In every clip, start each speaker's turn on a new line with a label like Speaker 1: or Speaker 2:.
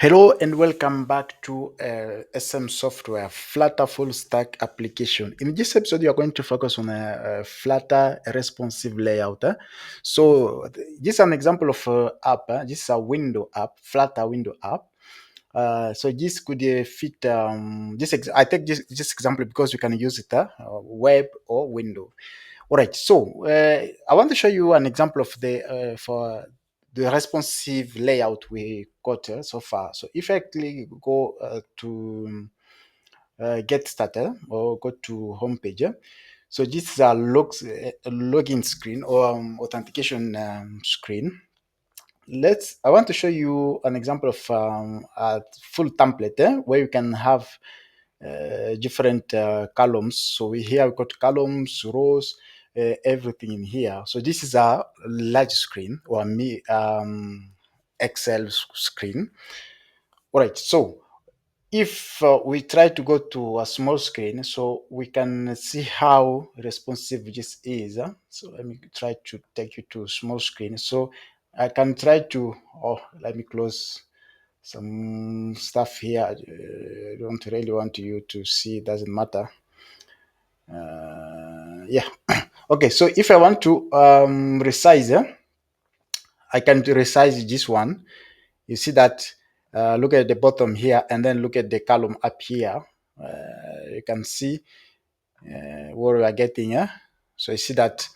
Speaker 1: Hello and welcome back to SM Software Flutter Full Stack Application. In this episode, you are going to focus on a Flutter responsive layout. This is an example of app. This is a window app, Flutter window app. So this could fit I take this example because you can use it web or window. All right, so I want to show you an example of the responsive layout we got so far. So if I go to get started or go to home page, so this is a login screen or authentication screen. I want to show you an example of a full template where you can have different columns. So here we've got columns, rows, everything in here. So this is a large screen or Excel screen. All right. So if we try to go to a small screen, so we can see how responsive this is. So let me try to take you to small screen. So I can try to, let me close some stuff here. I don't really want you to see, it doesn't matter. Yeah. Okay, so if I want to resize, I can resize this one. You see that, look at the bottom here and then look at the column up here. You can see what we are getting. So you see that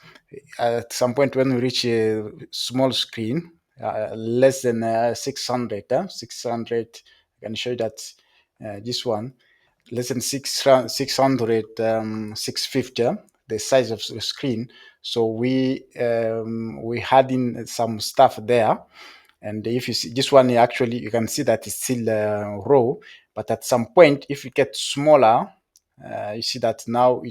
Speaker 1: at some point when we reach a small screen, less than 600, 600, I can show you that this one, less than 600, 650, the size of the screen. So we had in some stuff there. And if you see this one, actually, you can see that it's still raw. But at some point, if it gets smaller, you see that now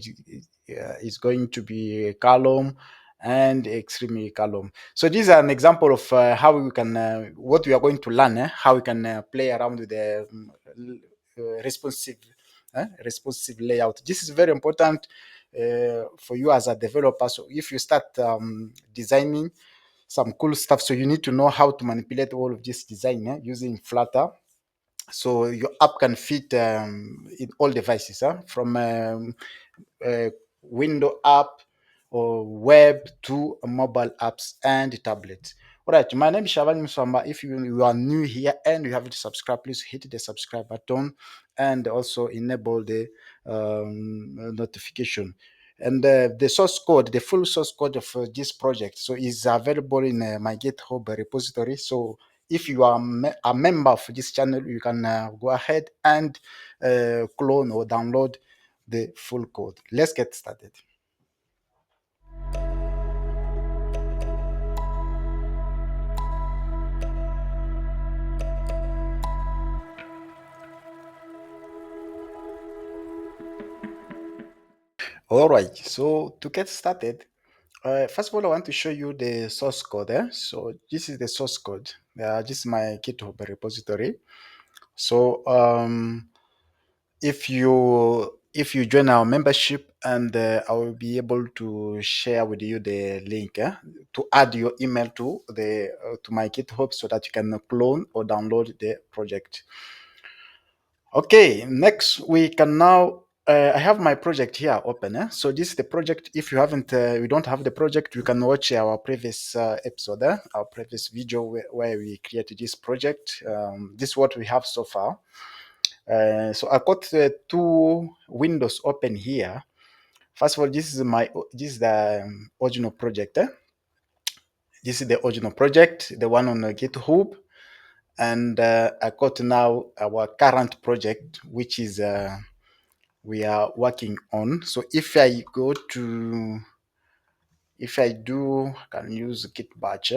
Speaker 1: it's going to be a column and extremely column. So this is an example of how we can, what we are going to learn, how we can play around with the responsive layout. This is very important for you as a developer. So if you start designing some cool stuff, so you need to know how to manipulate all of this design using Flutter. So your app can fit in all devices, from window app or web to mobile apps and tablets. All right, my name is Shaban Musamba. If you are new here and you haven't subscribed, please hit the subscribe button and also enable the notification. And the source code, the full source code of this project, so is available in my GitHub repository. So if you are a member of this channel, you can go ahead and clone or download the full code. Let's get started. All right, so to get started, first of all, I want to show you the source code. So this is the source code. This is my GitHub repository. So if you join our membership, and I will be able to share with you the link to add your email to my GitHub so that you can clone or download the project. Okay, next we can now. I have my project here open. So this is the project. If you haven't, we don't have the project, you can watch our previous episode, our previous video where we created this project. This is what we have so far. So I got two windows open here. First of all, this is the original project. This is the original project, the one on GitHub, and I got now our current project, which is we are working on. So if I can use Git batch,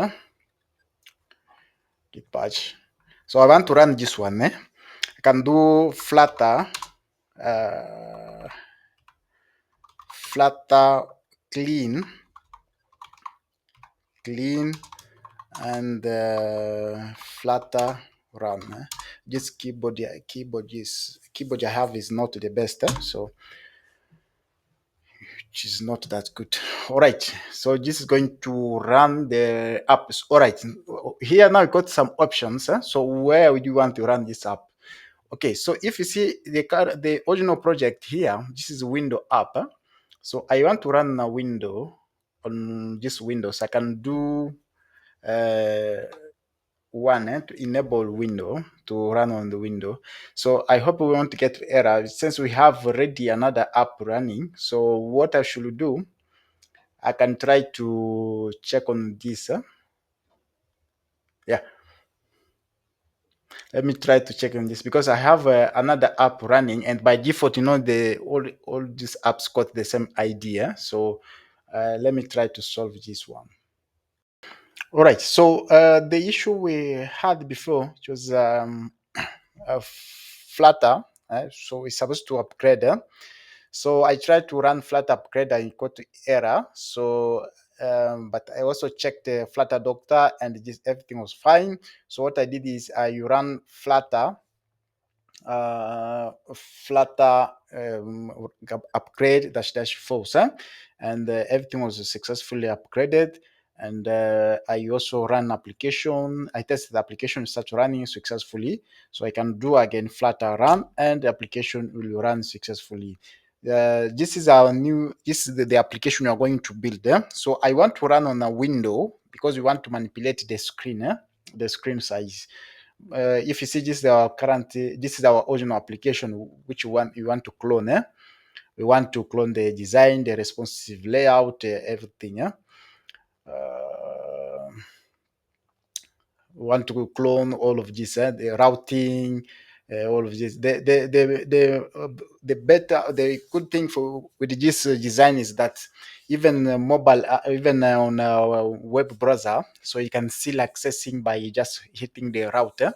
Speaker 1: So I want to run this one. I can do Flutter clean, and Flutter run. This keyboard I have is not the best, so which is not that good. All right, so this is going to run the apps. All right, here now you got some options. So where would you want to run this app? Okay, so if you see the original project here, this is a window app. So I want to run a window on this window, so I can do uh, one to enable window to run on the window. So I hope we won't get error since we have already another app running. So what I should do, I can try to check on this. Yeah, let me try to check on this because I have another app running, and by default, the all these apps got the same idea. So let me try to solve this one. All right. So the issue we had before, it was Flutter. So it's supposed to upgrade. So I tried to run Flutter upgrade and it got to error. So, but I also checked the Flutter Doctor and everything was fine. So what I did is I ran Flutter Flutter upgrade dash dash false, and everything was successfully upgraded. And I also ran application. I tested the application start running successfully, so I can do again Flutter run, and the application will run successfully. This is our new. This is the application we are going to build. So I want to run on a window because we want to manipulate the screen, the screen size. If you see this is our current, this is our original application, which we want to clone. We want to clone the design, the responsive layout, everything. We want to clone all of this, the routing, all of this. The better, the good thing for with this design is that even mobile, even on our web browser, so you can still accessing by just hitting the router.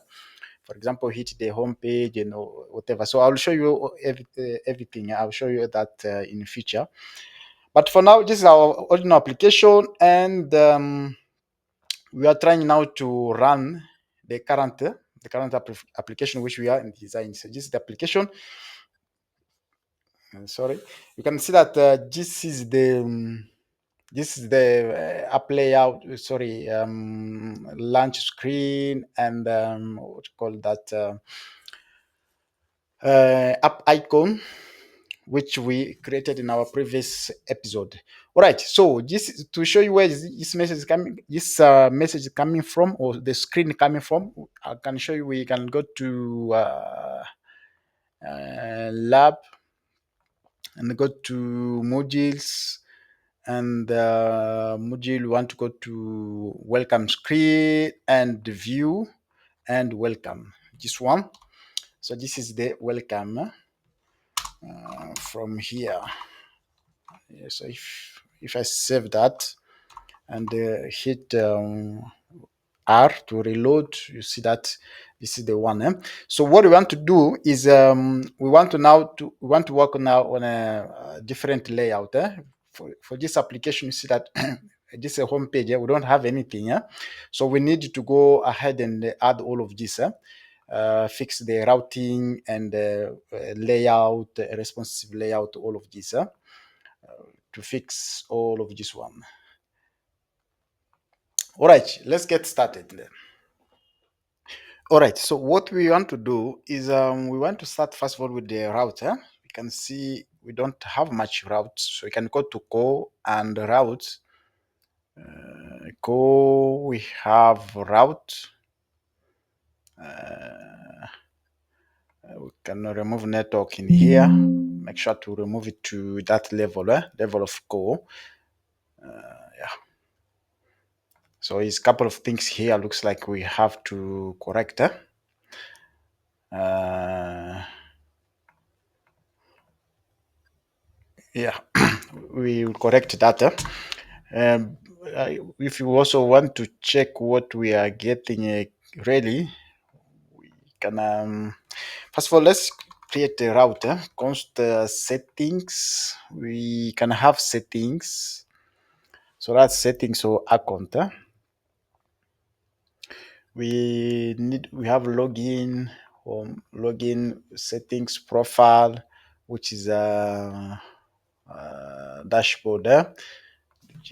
Speaker 1: For example, hit the home page and whatever. So I'll show you everything. I'll show you that in the future. But for now, this is our original application, and we are trying now to run the current application which we are in design. So this is the application. Sorry, you can see that this is the app layout. Sorry, launch screen and what you call that app icon which we created in our previous episode. All right, so this is to show you where this message is coming. This message is coming from, or the screen coming from. I can show you. We can go to lab and go to modules, and module. We want to go to welcome screen and view and welcome. This one. So this is the welcome from here. Yeah, so if I save that and hit R to reload, you see that this is the one. So what we want to do is we want to work now on a different layout. For this application, you see that this is a home page. We don't have anything. So we need to go ahead and add all of this. Fix the routing and layout, responsive layout, all of this. To fix all of this one. All right, let's get started then. All right, so what we want to do is we want to start first of all with the router. We can see we don't have much routes, so we can go to core and route. Core, we have route. We can remove network in here. Make sure to remove it to that level, level of core. Yeah. So it's a couple of things here. Looks like we have to correct. Yeah, we will correct that. If you also want to check what we are getting really, we can first of all let's create a router. Const settings. We can have settings. So that's settings or account. We have login or login settings profile, which is dashboard.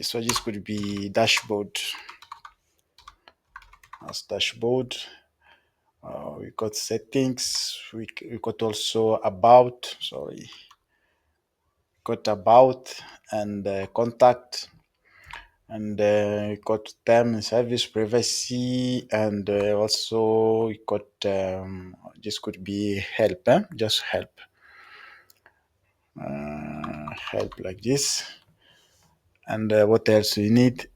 Speaker 1: So this could be dashboard as dashboard. We got settings. We got also about. Sorry, got about and contact, and we got term and service privacy, and also we got this could be help. Just help. Help like this. And what else you need?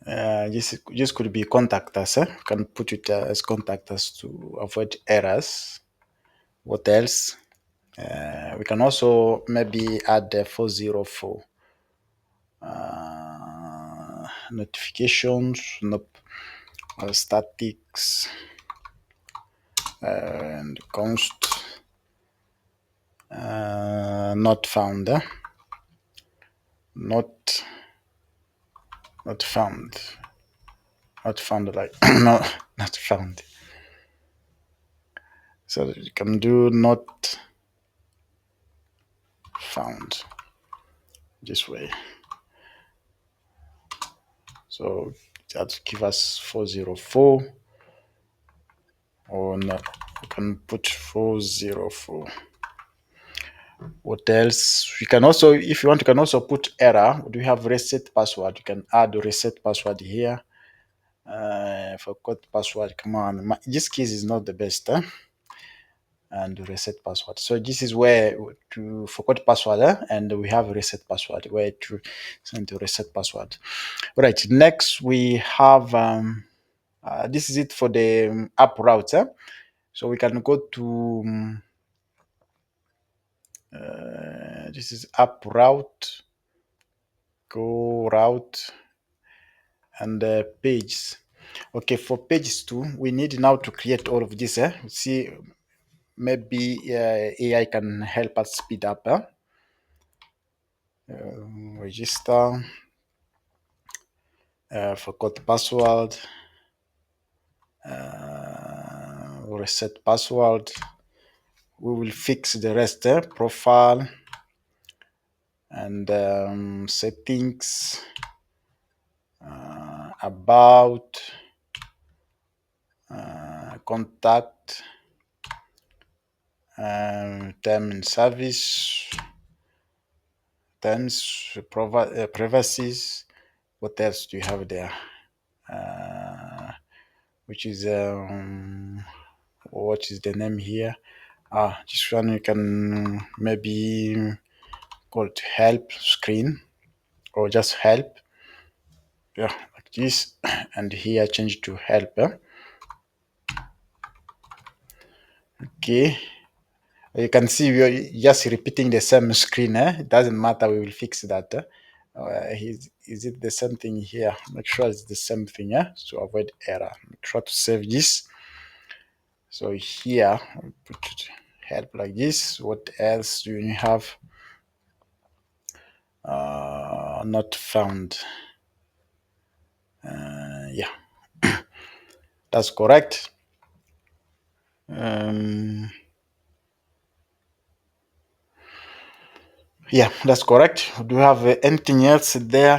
Speaker 1: This could be contact us. Can put it as contact us to avoid errors. What else? We can also maybe add 404 notifications. Nope. Statics and const not found. Not found. Not found. Like no, not found. So you can do not found this way. So that give us 404, or no, you can put 404. What else? We can also, if you want, you can also put error. Do you have reset password? You can add reset password here. Forgot password. Come on, this case is not the best. And reset password. So this is where to forgot password, and we have reset password. Where to send to reset password. All right. Next we have this is it for the app route. So we can go to this is app route. Go route and pages. Okay, for pages too, we need now to create all of this. See, maybe AI can help us speed up. Register. Forgot password. Reset password. We will fix the rest. Profile and settings. About. Contact. Term and service. Terms. Privacies. What else do you have there? Which is what is the name here? This one you can maybe call it help screen, or just help. Yeah, like this. And here change to help. Okay, you can see we are just repeating the same screen. It doesn't matter, we will fix that. Is it the same thing here? Make sure it's the same thing, to avoid error. Make sure to save this. So here we put help like this. What else do you have? Not found. Yeah, that's correct. Yeah, that's correct. Do you have anything else there?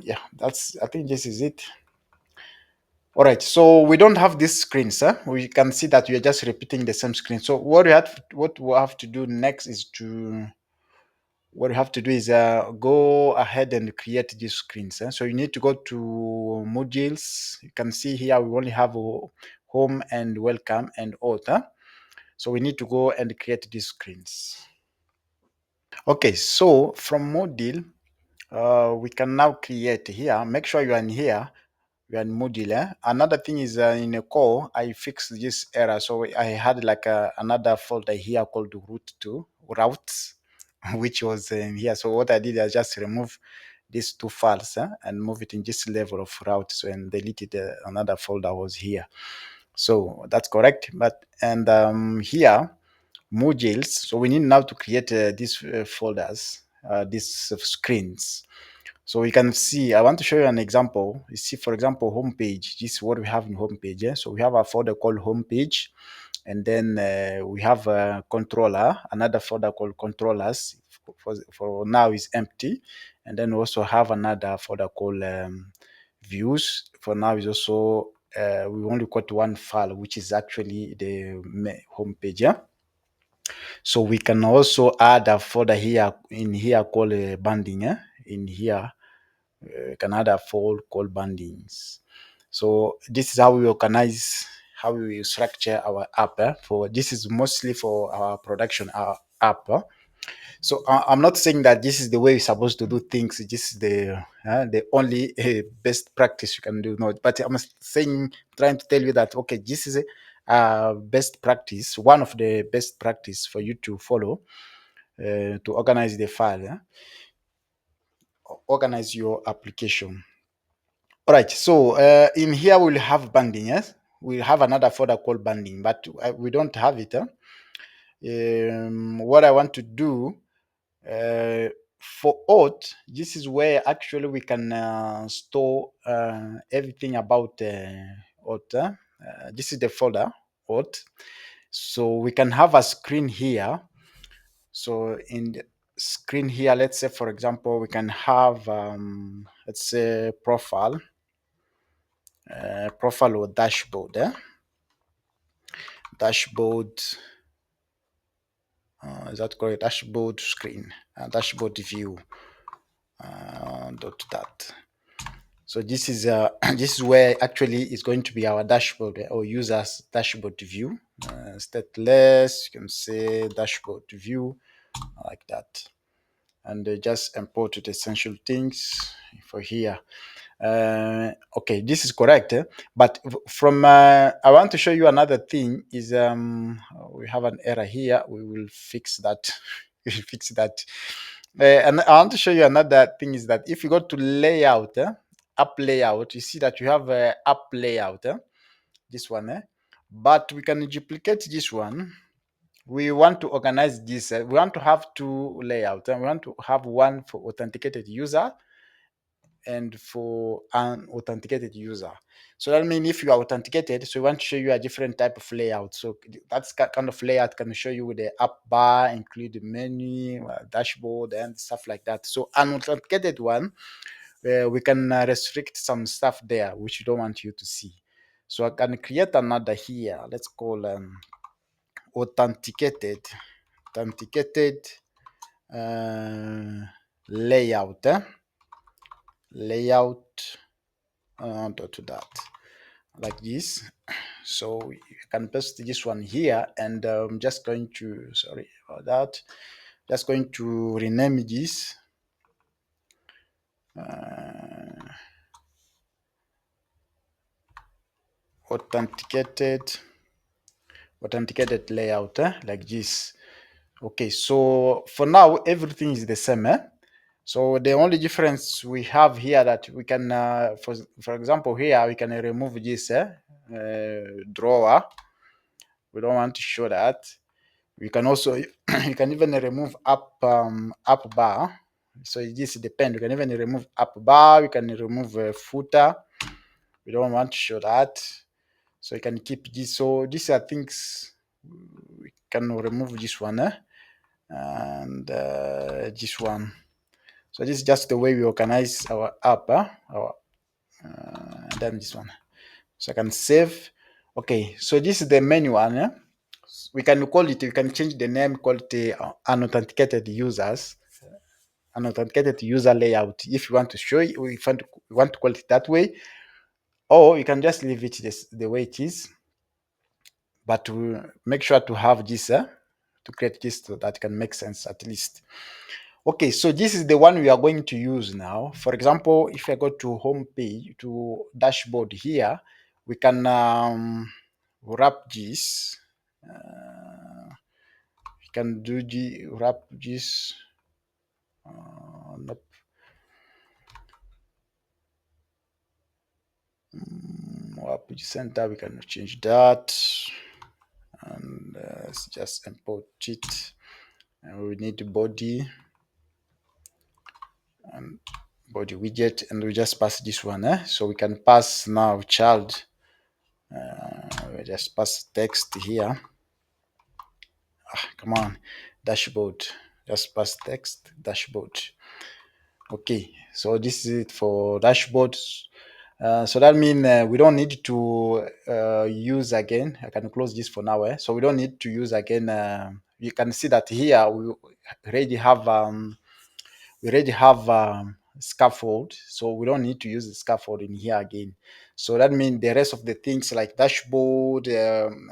Speaker 1: Yeah, that's. I think this is it. All right. So we don't have these screens. We can see that we are just repeating the same screen. So what we have to do next is to what you have to do is go ahead and create these screens. So you need to go to modules. You can see here we only have home and welcome and author. So we need to go and create these screens. Okay, so from module, we can now create here. Make sure you are in here. You are in module. Another thing is in a core, I fixed this error. So I had like another folder here called routes, which was in here. So what I did, I just remove these two files and move it in this level of route. So and deleted another folder was here. So that's correct. But and here modules. So we need now to create these folders, these screens. So you can see, I want to show you an example. You see, for example, homepage. This is what we have in homepage. So we have a folder called homepage. and then we have a controller, another folder called controllers. For now is empty, and then we also have another folder called views. For now is also we only got one file, which is actually the home page. Yeah. So we can also add a folder here in here called banding. In here, we can add a folder called bandings. So this is how we organize, how we structure our app. For this is mostly for our production app. So I'm not saying that this is the way you're supposed to do things. This is the only best practice you can do. No, but I'm saying, trying to tell you that okay, this is a best practice, one of the best practice for you to follow to organize the file, organize your application. All right. So in here we'll have banding. Yes, we'll have another folder called banding, but we don't have it. What I want to do for auth, this is where actually we can store everything about auth. This is the folder auth. So we can have a screen here. So in the screen here, let's say for example, we can have let's say profile or dashboard. Dashboard. Is that correct? Dashboard screen, dashboard view. Dot that. So this is this is where actually is going to be our dashboard or users dashboard view. Stateless, you can say dashboard view like that, and just import the essential things for here. Okay, this is correct, but from I want to show you another thing is we have an error here. We will fix that. We will fix that. And I want to show you another thing is that if you go to layout, app layout, you see that you have app layout, this one, but we can duplicate this one. We want to organize this. We want to have two layouts, and we want to have one for authenticated user and for an authenticated user. So that means if you are authenticated, so we want to show you a different type of layout. So that's kind of layout can show you with the app bar, include the menu, dashboard, and stuff like that. So an authenticated one, we can restrict some stuff there which you don't want you to see. So I can create another here. Let's call authenticated layout. Layout to that like this. So you can paste this one here, and I'm just going to, sorry about that, just going to rename this authenticated layout, like this. Okay, so for now everything is the same. So the only difference we have here that we can for example here we can remove this drawer. We don't want to show that. We can also you can even remove up bar. So this depends. You can even remove up bar. You can remove footer. We don't want to show that. So you can keep this. So these are things we can remove this one, and this one. So this is just the way we organize our app, then this one. So I can save. Okay, so this is the menu one. We can call it, we can change the name, call it unauthenticated users, unauthenticated user layout. If you want to show it, if you want to call it that way, or you can just leave it the way it is. But we make sure to have this, to create this so that can make sense at least. Okay, so this is the one we are going to use now. For example, if I go to home page, to dashboard here, we can wrap this. We can do the wrap this. Nope. Wrap center. We can change that, and let's just import it. And we need the body and body widget, and we just pass this one. So we can pass now child. We just pass text here. Come on, dashboard. Just pass text dashboard. Okay, so this is it for dashboards. So that means we don't need to use again. I can close this for now. So we don't need to use again. You can see that here already have we already have scaffold, so we don't need to use the scaffold in here again. So that means the rest of the things like dashboard,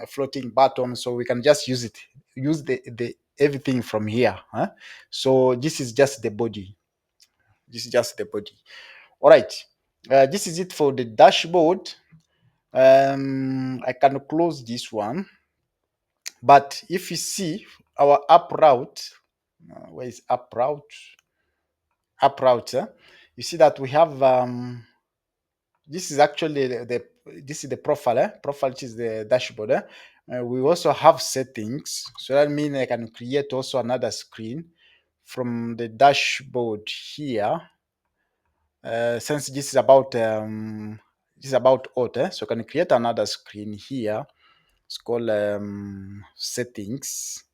Speaker 1: floating button, so we can just use the everything from here. Huh? So this is just the body. This is just the body. All right. This is it for the dashboard. I can close this one. But if you see our up route, where is up route? Up route, you see that we have this is actually this is the profile, profile, which is the dashboard. We also have settings, so that means I can create also another screen from the dashboard here. Since this is about auto, so I can create another screen here. It's called settings,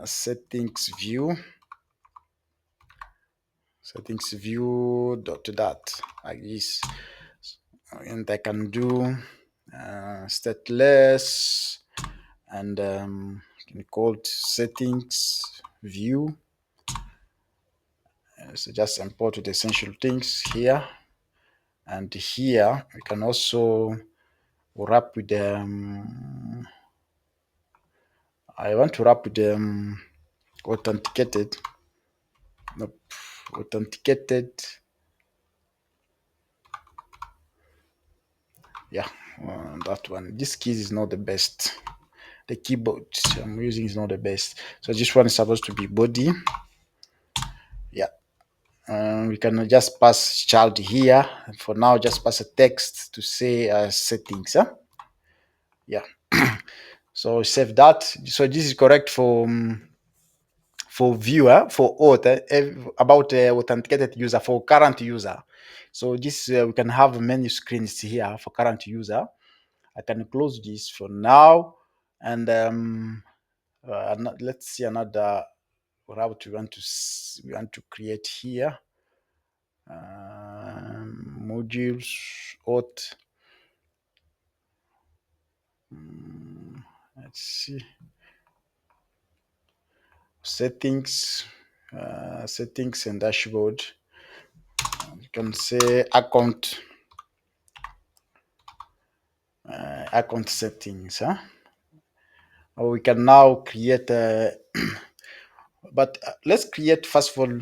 Speaker 1: settings view, settings view dot like this, and I can do stateless, and can call it settings view. So just import the essential things here, and here we can also wrap with I want to wrap with authenticated. Nope, authenticated. Yeah, that one. This key is not the best. The keyboard I'm using is not the best. So this one is supposed to be body. Yeah. We can just pass child here. And for now, just pass a text to say settings. Huh? Yeah. So save that. So this is correct for viewer, for auth, about authenticated user, for current user. So this we can have many screens here for current user. I can close this for now, and let's see another route we want to create here. Modules auth. Let's see settings, settings and dashboard. You can say account account settings, huh? Or we can now create but let's create first of all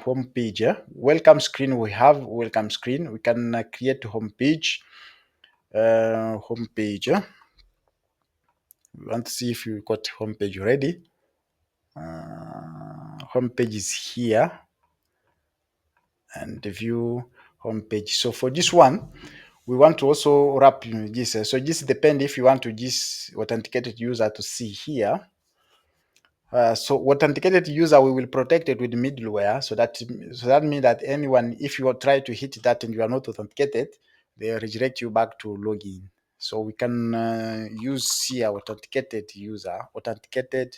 Speaker 1: home page. Welcome screen, we have welcome screen. We can create home page. Home page. We want to see if you got home page ready. Home page is here, and the view home page. So for this one, we want to also wrap this. So this depends if you want to this authenticated user to see here. So authenticated user, we will protect it with middleware, so that means that anyone, if you try to hit that and you are not authenticated, they redirect you back to login. So we can use here authenticated user, authenticated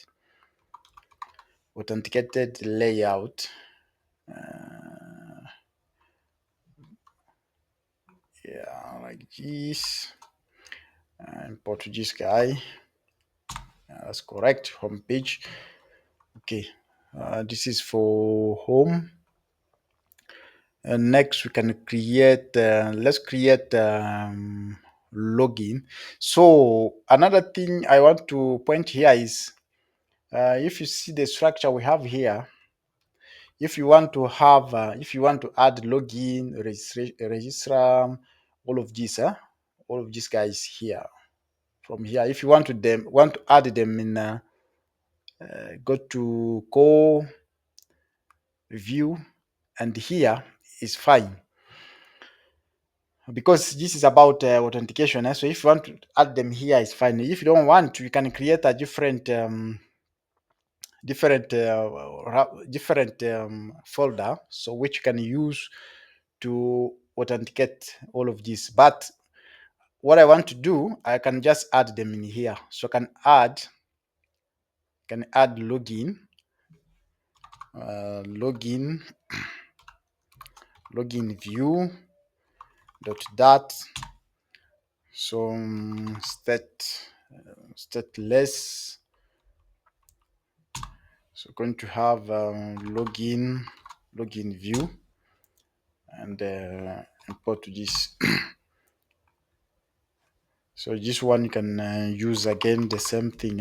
Speaker 1: layout. Yeah, like this. Import this guy. That's correct. Home page. Okay. This is for home. And next we can create, let's create login. So another thing I want to point here is, if you see the structure we have here, if you want to have, if you want to add login, register, all of this, all of these guys here, from here, if you want to add them in, go to core view, and here is fine, because this is about authentication. So if you want to add them here, it's fine. If you don't want, you can create a different folder, so which you can use to authenticate all of this. But what I want to do, I can just add them in here. So I can add can add login, login view dot so stateless. So going to have login view and import this. So this one you can use again the same thing.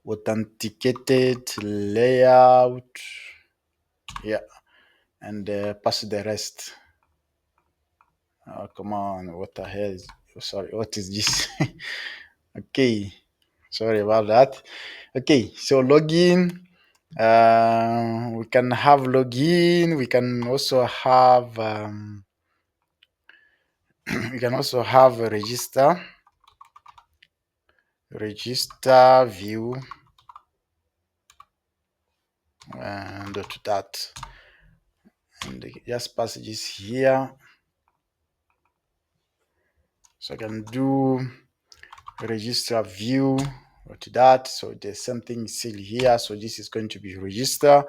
Speaker 1: Authenticated layout, yeah, and pass the rest. Oh, come on, what the hell is, oh, sorry, what is this? Okay, sorry about that. Okay, so login, we can have login, we can also have we can also have a register view and that, and just pass this here. So I can do register view to that. So the same thing is still here. So this is going to be register.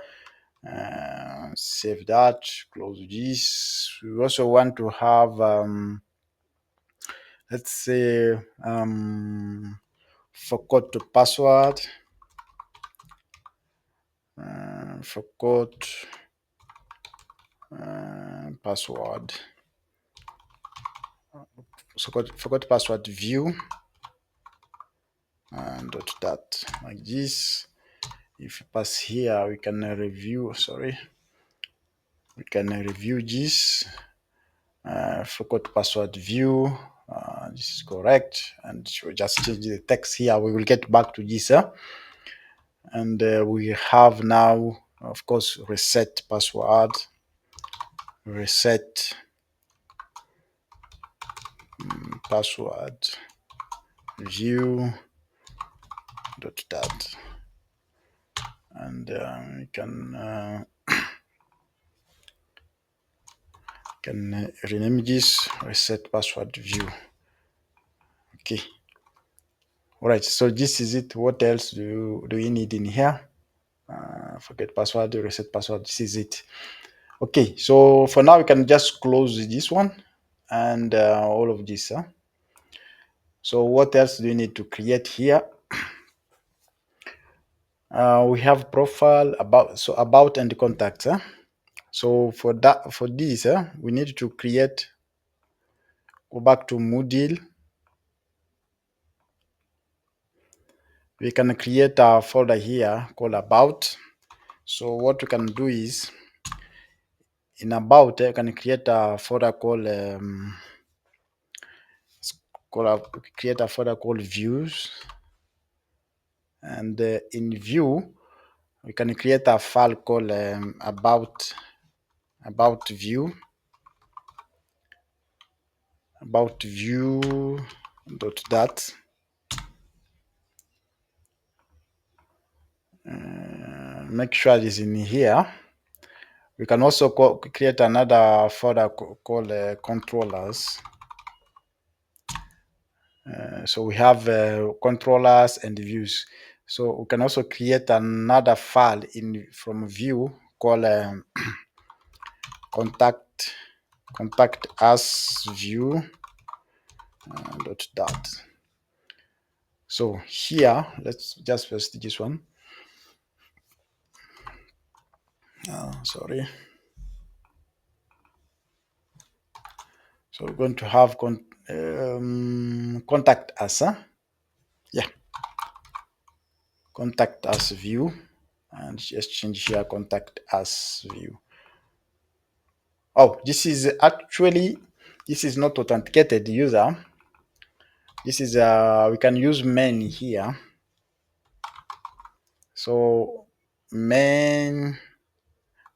Speaker 1: Save that, close this. We also want to have let's say forgot the password, forgot password, forgot password view and dot that, like this. If you pass here, we can review, sorry, we can review this. Forgot password view, this is correct, and we'll just change the text here. We will get back to this, and we have now, of course, reset password, reset password view dot that, and we can rename this reset password view. Okay, all right, so this is it. What else do we need in here? Forget password, reset password, this is it. Okay, so for now we can just close this one and all of this. So what else do we need to create here? We have profile, about and contacts. So for this, we need to create, go back to Moodle. We can create a folder here called about. So what we can do is, in about, you can create a folder called create a folder called views, and in view we can create a file called about view dot that. Make sure it is in here. We can also create another folder called controllers. So we have controllers and views. So we can also create another file from view called contact us view dot that. So here, let's just paste this one. Sorry. So we're going to have contact us. Yeah, contact us view, and just change here contact us view. Oh, this is not authenticated user. This is we can use main here. So main,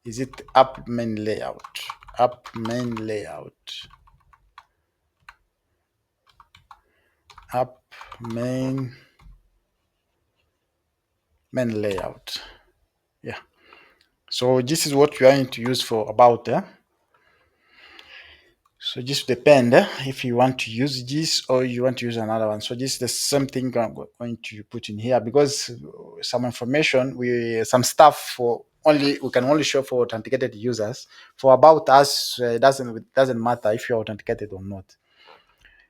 Speaker 1: is it app main layout? App main layout. App main layout. Yeah. So this is what we are going to use for about. So just depend if you want to use this or you want to use another one. So this is the same thing I'm going to put in here, because some information, some stuff for only we can only show for authenticated users. For about us, it doesn't matter if you're authenticated or not.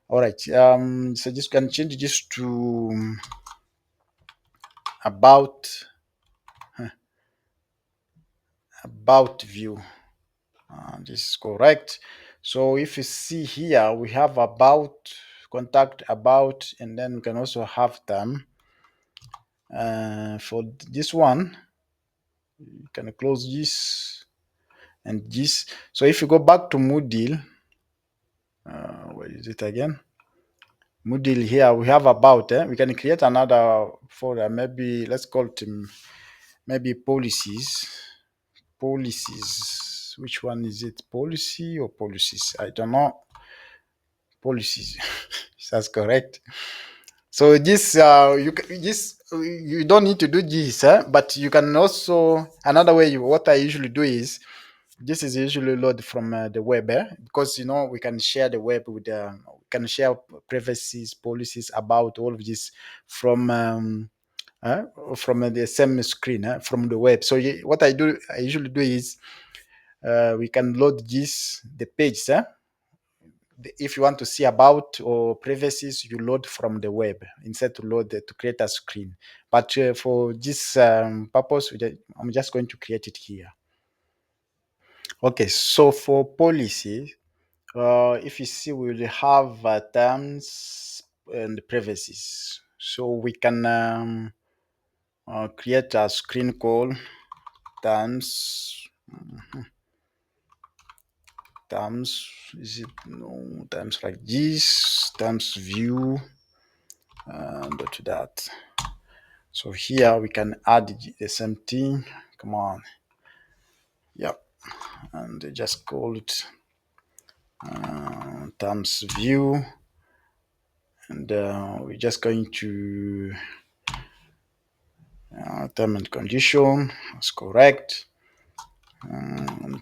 Speaker 1: All right. So just can change this to about about view. This is correct. So if you see here, we have about, contact, about, and then we can also have them. For this one, you can close this and this. So if you go back to Moodle, where is it again? Moodle here, we have about. We can create another folder. Maybe let's call it maybe policies. Policies. Which one is it? Policy or policies? I don't know. Policies. That's correct. So this you don't need to do this, but you can also, another way. What I usually do is, this is usually load from the web, because we can share the web with we can share privacy policies about all of this from uh, from the same screen, from the web. So what I usually do is, we can load the page. If you want to see about or privacies, you load from the web instead to load to create a screen. But for this purpose, I'm just going to create it here. Okay, so for policy, if you see, we will have terms and privacies. So we can create a screen called terms. Terms, is it no terms like this? Terms view. To that. So here we can add the same thing. Come on. Yep. And just call it terms view. And we're just going to term and condition. That's correct.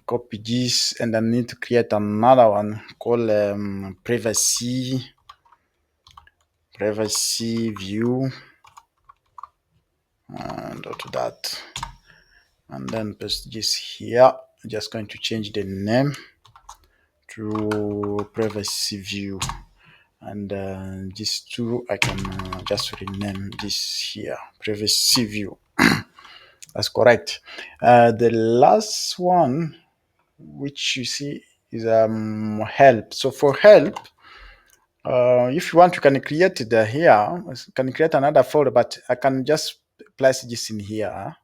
Speaker 1: Copy this, and I need to create another one called privacy view. And to that. And then paste this here. I'm just going to change the name to privacy view, and these two I can just rename this here privacy view. That's correct. The last one, which you see, is help. So for help, if you want, you can create it here. You can create another folder, but I can just place this in here.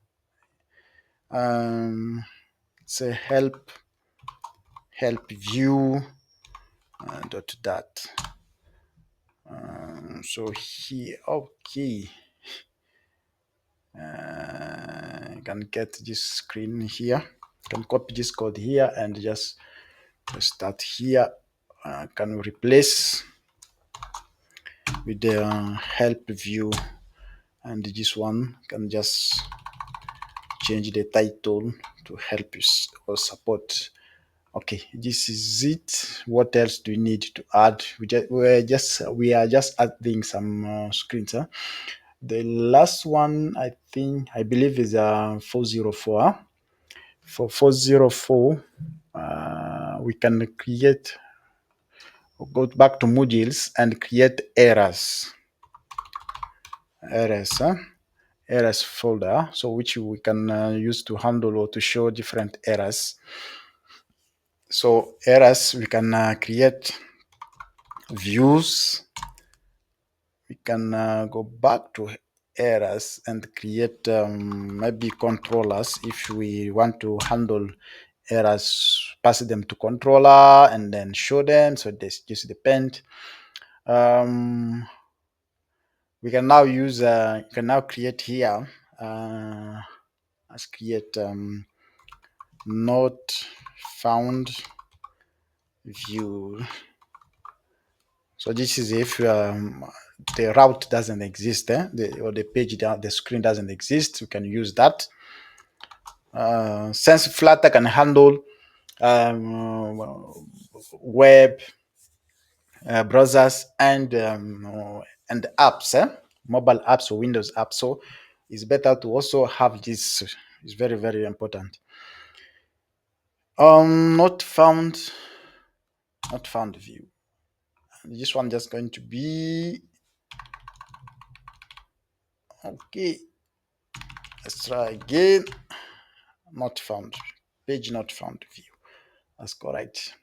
Speaker 1: Say help view dot that. So here, okay, you can get this screen here. You can copy this code here and just start here. Can replace with the help view, and this one can just change the title to help you or support. Okay, this is it. What else do you need to add? We are just adding some screens. The last one, I believe, is 404. For 404, we can go back to modules and create errors folder, so which we can use to handle or to show different errors. So errors, we can create views. We can go back to errors and create maybe controllers if we want to handle errors, pass them to controller and then show them. So this just depend. We can now use you can now create here let's create not found view. So this is if the route doesn't exist, or the page the screen doesn't exist, we can use that. Since Flutter can handle web browsers and apps, mobile apps or Windows apps. So it's better to also have this. It's very, very important. Not found, not found view. This one just going to be okay. Let's try again. Not found. Page not found view. That's correct.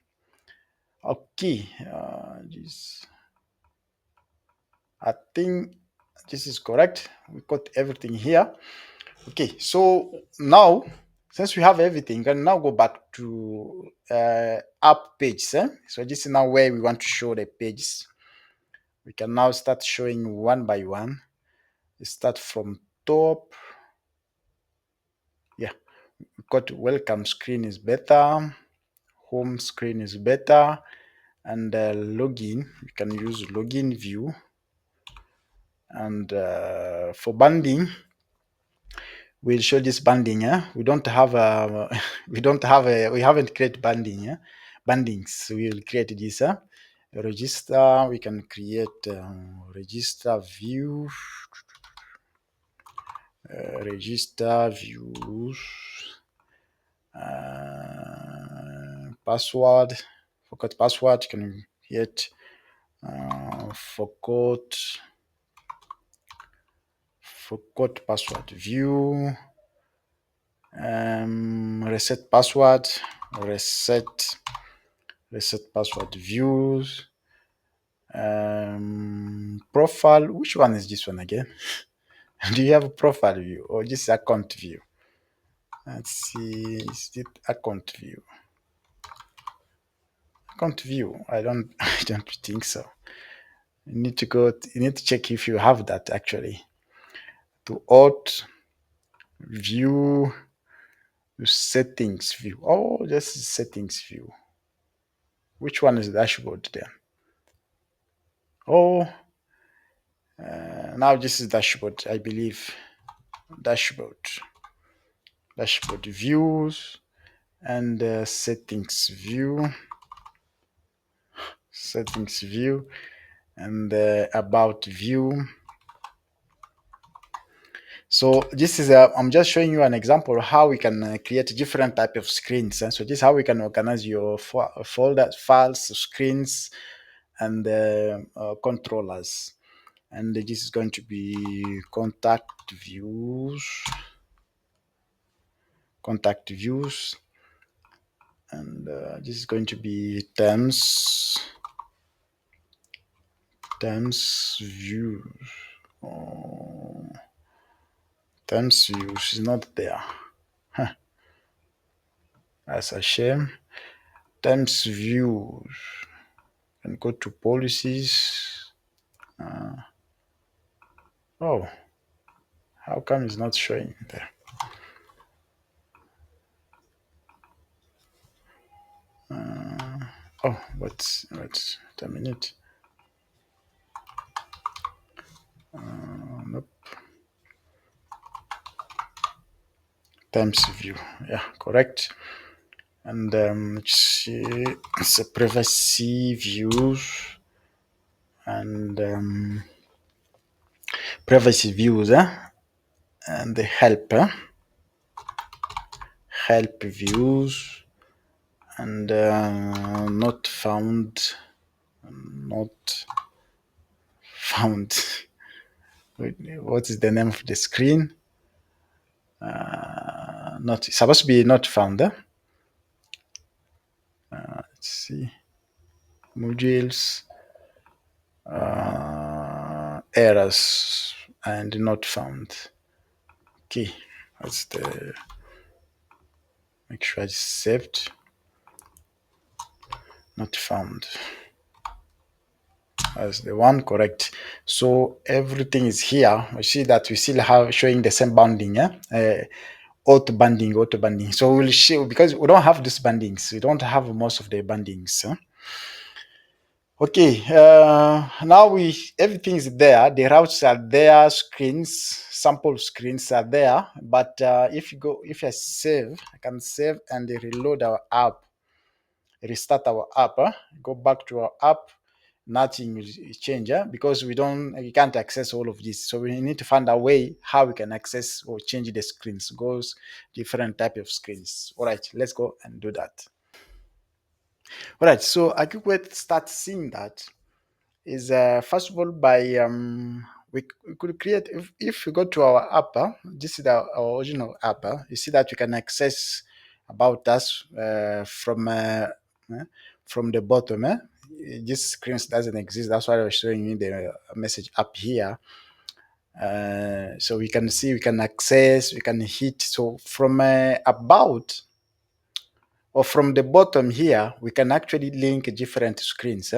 Speaker 1: Okay. This, I think this is correct. We got everything here. Okay. So now, since we have everything, we can now go back to app pages. So this is now where we want to show the pages. We can now start showing one by one. We start from top. Yeah, we got welcome screen is better. Home screen is better. And login, you can use login view. And for banding, we'll show this banding. We don't have a, we haven't created banding. Bandings, so we'll create this. Register, we can create register view, register views, password, forgot password, you can create forgot password view, reset password, reset password views, profile. Which one is this one again? Do you have a profile view or just account view? Let's see, is it account view? Account view, I don't I don't think so. You need to you need to check if you have that actually. To alt view settings view. Oh, this is settings view. Which one is dashboard then? Oh, now this is dashboard, I believe. Dashboard views and settings view and about view. So this is I'm just showing you an example of how we can create different type of screens. So this is how we can organize your folders, files, screens, and controllers. And this is going to be contact views, and this is going to be terms views. Oh, terms views is not there. Huh. That's a shame. Terms views, and go to policies. Oh, how come it's not showing there? Oh, what's a minute? Nope. Terms view, yeah, correct. And let's see, it's a privacy views and privacy views, and the help views and not found. What is the name of the screen? Not supposed to be not found. Let's see, modules, errors and not found. Okay, that's the, make sure it's saved. Not found. That's the one, correct. So everything is here. We see that we still have showing the same bounding, auto banding. So we'll show, because we don't have these bandings, we don't have most of the bandings. Okay, now everything is there. The routes are there, sample screens are there. But if I can save and reload our app. restart our app, go back to our app, nothing will change, because we can't access all of this. So we need to find a way how we can access or change the screens, goes different type of screens. All right, let's go and do that. All right, so a quick way to start seeing that is, first of all, by we could create, if you go to our app, this is our original app, you see that you can access about us from the bottom. This screen doesn't exist, that's why I was showing you the message up here. So we can see, we can access, we can hit. So from about, or from the bottom here, we can actually link different screens.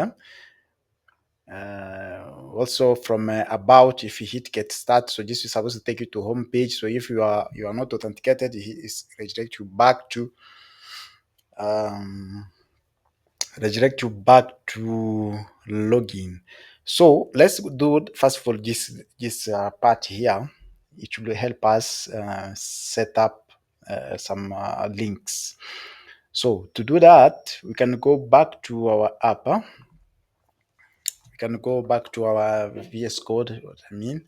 Speaker 1: Also from about, if you hit get start, so this is supposed to take you to home page. So if you are not authenticated, it redirect you back to um, login. So let's do first of all this part here. It will help us set up some links. So to do that, we can go back to our app. We can go back to our VS Code. What I mean.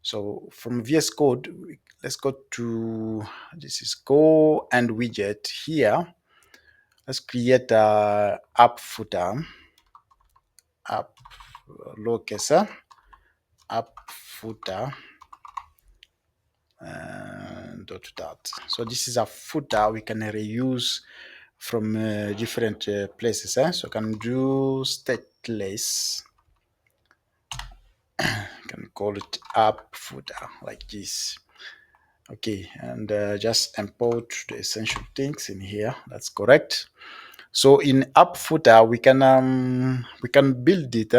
Speaker 1: So from VS Code, let's go to, this is Go and Widget here. Let's create a app footer, app lowercase, app footer, dot. So this is a footer we can reuse from different places. So I can do stateless. Can call it app footer like this. Okay, and just import the essential things in here. That's correct. So in app footer, we can build it.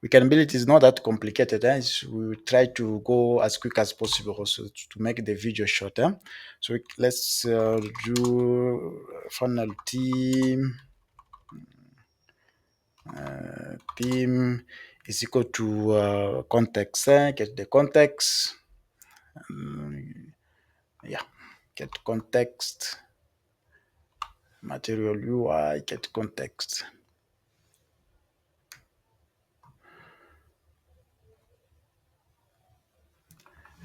Speaker 1: We can build it. It's not that complicated. We will try to go as quick as possible also to make the video shorter. So let's do funnel theme. Theme is equal to context. Get the context. Yeah, get context. Material UI, get context.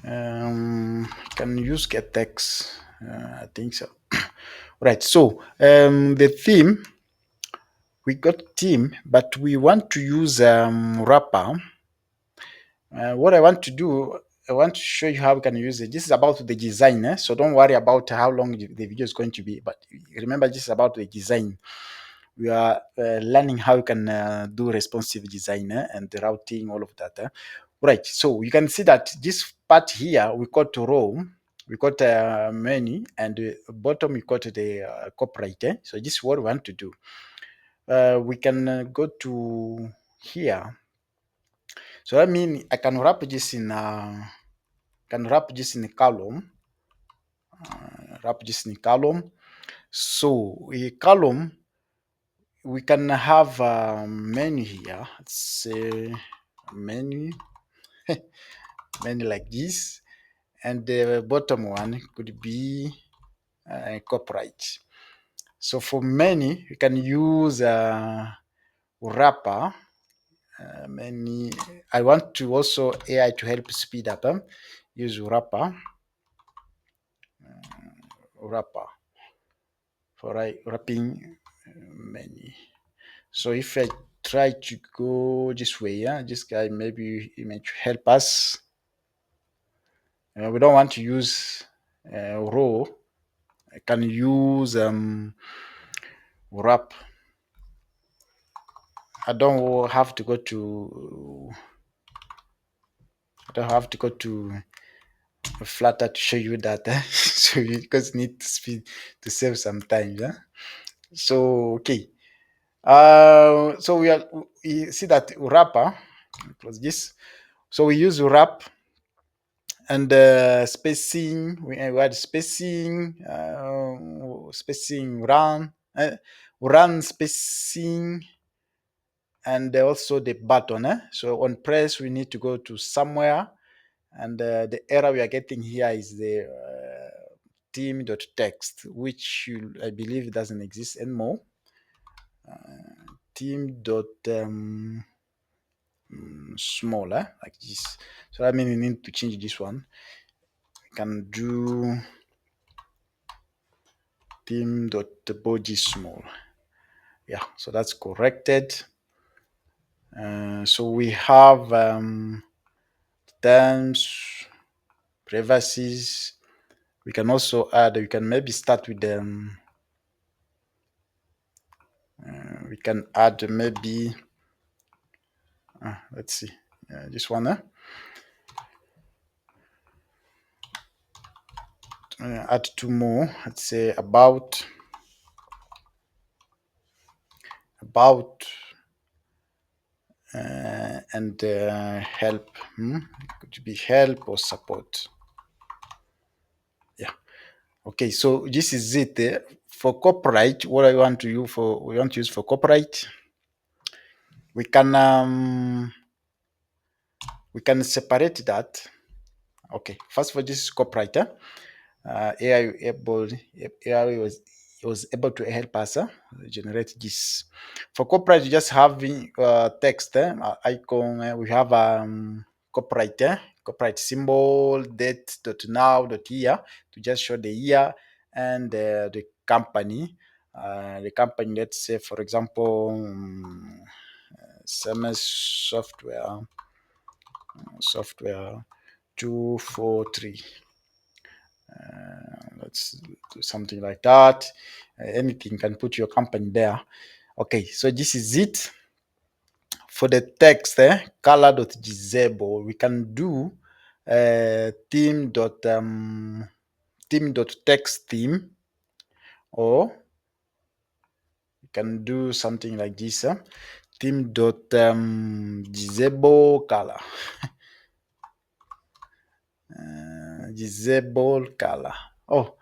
Speaker 1: Can use get text. I think so. Right. So the theme, we got theme, but we want to use wrapper. What I want to do, I want to show you how we can use it. This is about the design, so don't worry about how long the video is going to be. But remember, this is about the design. We are learning how you can do responsive design and the routing, all of that. Right. So you can see that this part here, we got row, we got menu, and bottom we got the copyright. So this is what we want to do. We can go to here. So I mean, I can wrap this in a column. Wrap this in a column. So a column, we can have a menu here. Let's say menu, menu like this, and the bottom one could be copyright. So for menu, you can use wrapper. Many. I want to also AI to help speed up. Use wrapper for wrapping menu. So if I try to go this way, this guy maybe he may help us. We don't want to use row. I can use wrap. I don't have to go to. I don't have to go to Flutter to show you that. So you because need to speed to save some time. So okay. So we see that wrapper. Close this. So we use wrap and spacing. We add spacing, spacing run spacing, and also the button. So on press, we need to go to somewhere, and the error we are getting here is the team.text, which I believe doesn't exist anymore. Smaller like this. So that means we need to change this one. We can do team.body small. Yeah, so that's corrected. So we have terms, privacies. We can also add, we can maybe start with them. We can add maybe, let's see, this one. Add two more. Let's say about and help. Could be help or support. Yeah. Okay. So this is it. For copyright, what I want to use for copyright, we can separate that. Okay. First of all, this is copyright. AI was able to help us generate this. For copyright, you just having text icon. We have copyright symbol, date, .now, .year to just show the year and the company. Let's say, for example, SMS software 243. Let's do something like that. Anything can put your company there. Okay, so this is it. For the text, color.disable, we can do theme.text theme, or you can do something like this. Theme.disable color. Disable color. Oh,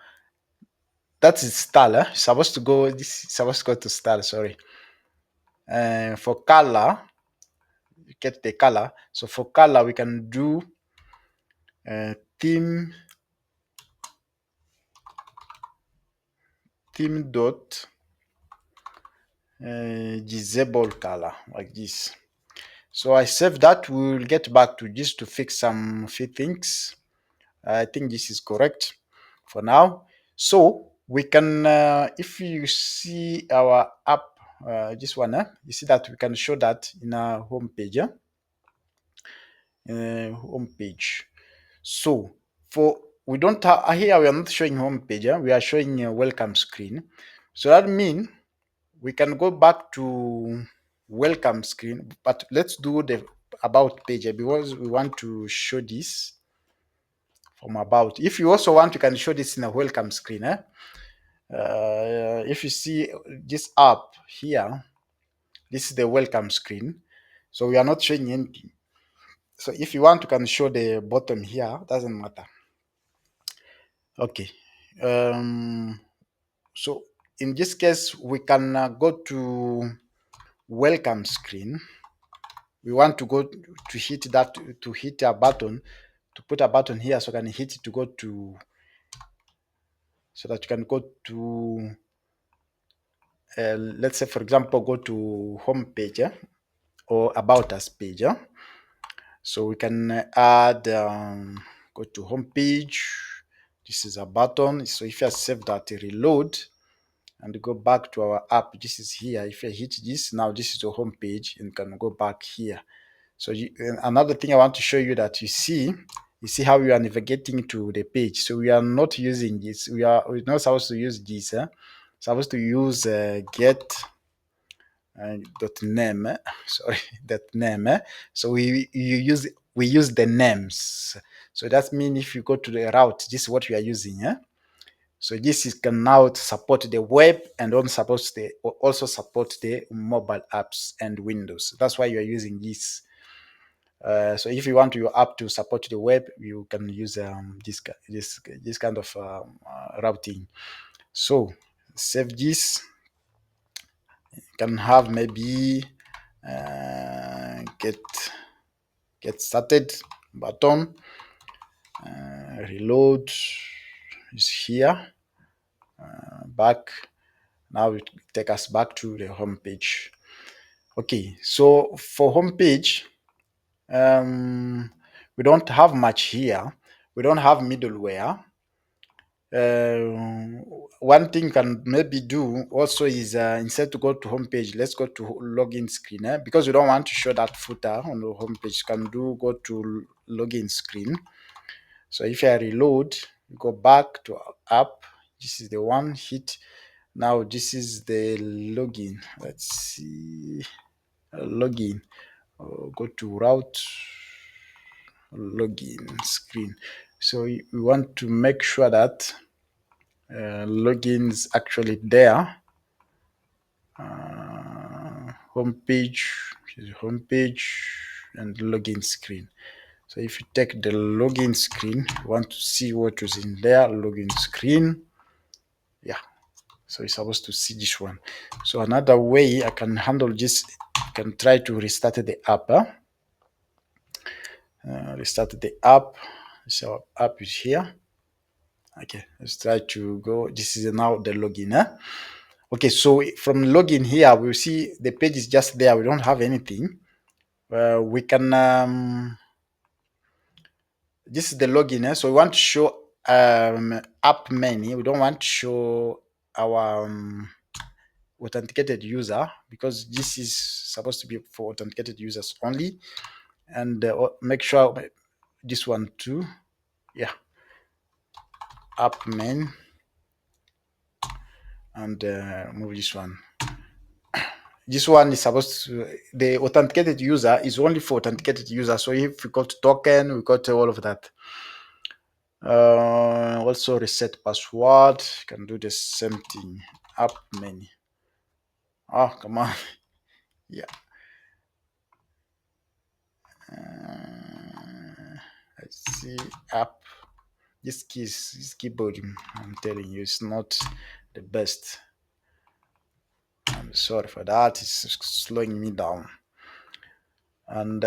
Speaker 1: that is style. Supposed to go. This is supposed to go to style. Sorry. For color, you get the color. So for color, we can do theme dot disable color like this. So I save that. We will get back to this to fix some few things. I think this is correct for now. So we can, if you see our app, this one, you see that we can show that in our home page. Home page. So for we don't have here, we are not showing home page. We are showing a welcome screen. So that means we can go back to welcome screen, but let's do the about page because we want to show this from about. If you also want, you can show this in a welcome screen. If you see this app here, this is the welcome screen. So we are not showing anything. So if you want, you can show the bottom here. Doesn't matter. Okay. So in this case, we can go to welcome screen. We want to go to hit that, to hit a button, to put a button here, so can hit it to go to, so that you can go to, let's say for example, go to home page or about us page. So we can add, go to home page. This is a button. So if you save that, reload and go back to our app, this is here. If I hit this, now this is the home page and can go back here. So another thing I want to show you, that you see how we are navigating to the page. So we are not using this. We're not supposed to use this. Supposed to use get dot name. Sorry, that name. So we use the names. So that means if you go to the route, this is what we are using. So this can now support the web and also support the mobile apps and Windows. That's why you are using this. So if you want your app to support the web, you can use this kind of routing. So save this. You can have maybe get started button, reload, is here. Back. Now it take us back to the home page. Okay, so for home page, we don't have much here. We don't have middleware. One thing can maybe do also is instead to go to home page, let's go to login screen, because we don't want to show that footer on the home page. Can do go to login screen. So if I reload, go back to app. This is the one hit. Now this is the login. Let's see, login. Go to route login screen. So we want to make sure that login is actually there. Home page, and login screen. So if you take the login screen, you want to see what is in there. Login screen, yeah. So you're supposed to see this one. So another way I can handle this, I can try to restart the app. Restart the app. So our app is here. Okay, let's try to go. This is now the login. Okay, so from login here, we'll see the page is just there. We don't have anything. We can, this is the login. So we want to show app menu. We don't want to show our authenticated user, because this is supposed to be for authenticated users only. And make sure this one too. Yeah, app main, and move this one. This one is supposed to, the authenticated user is only for authenticated users. So if we got token, we got all of that. Also reset password, can do the same thing. App menu. Oh, come on. Yeah. Let's see, app. This keyboard, I'm telling you, it's not the best. I'm sorry for that. It's slowing me down. And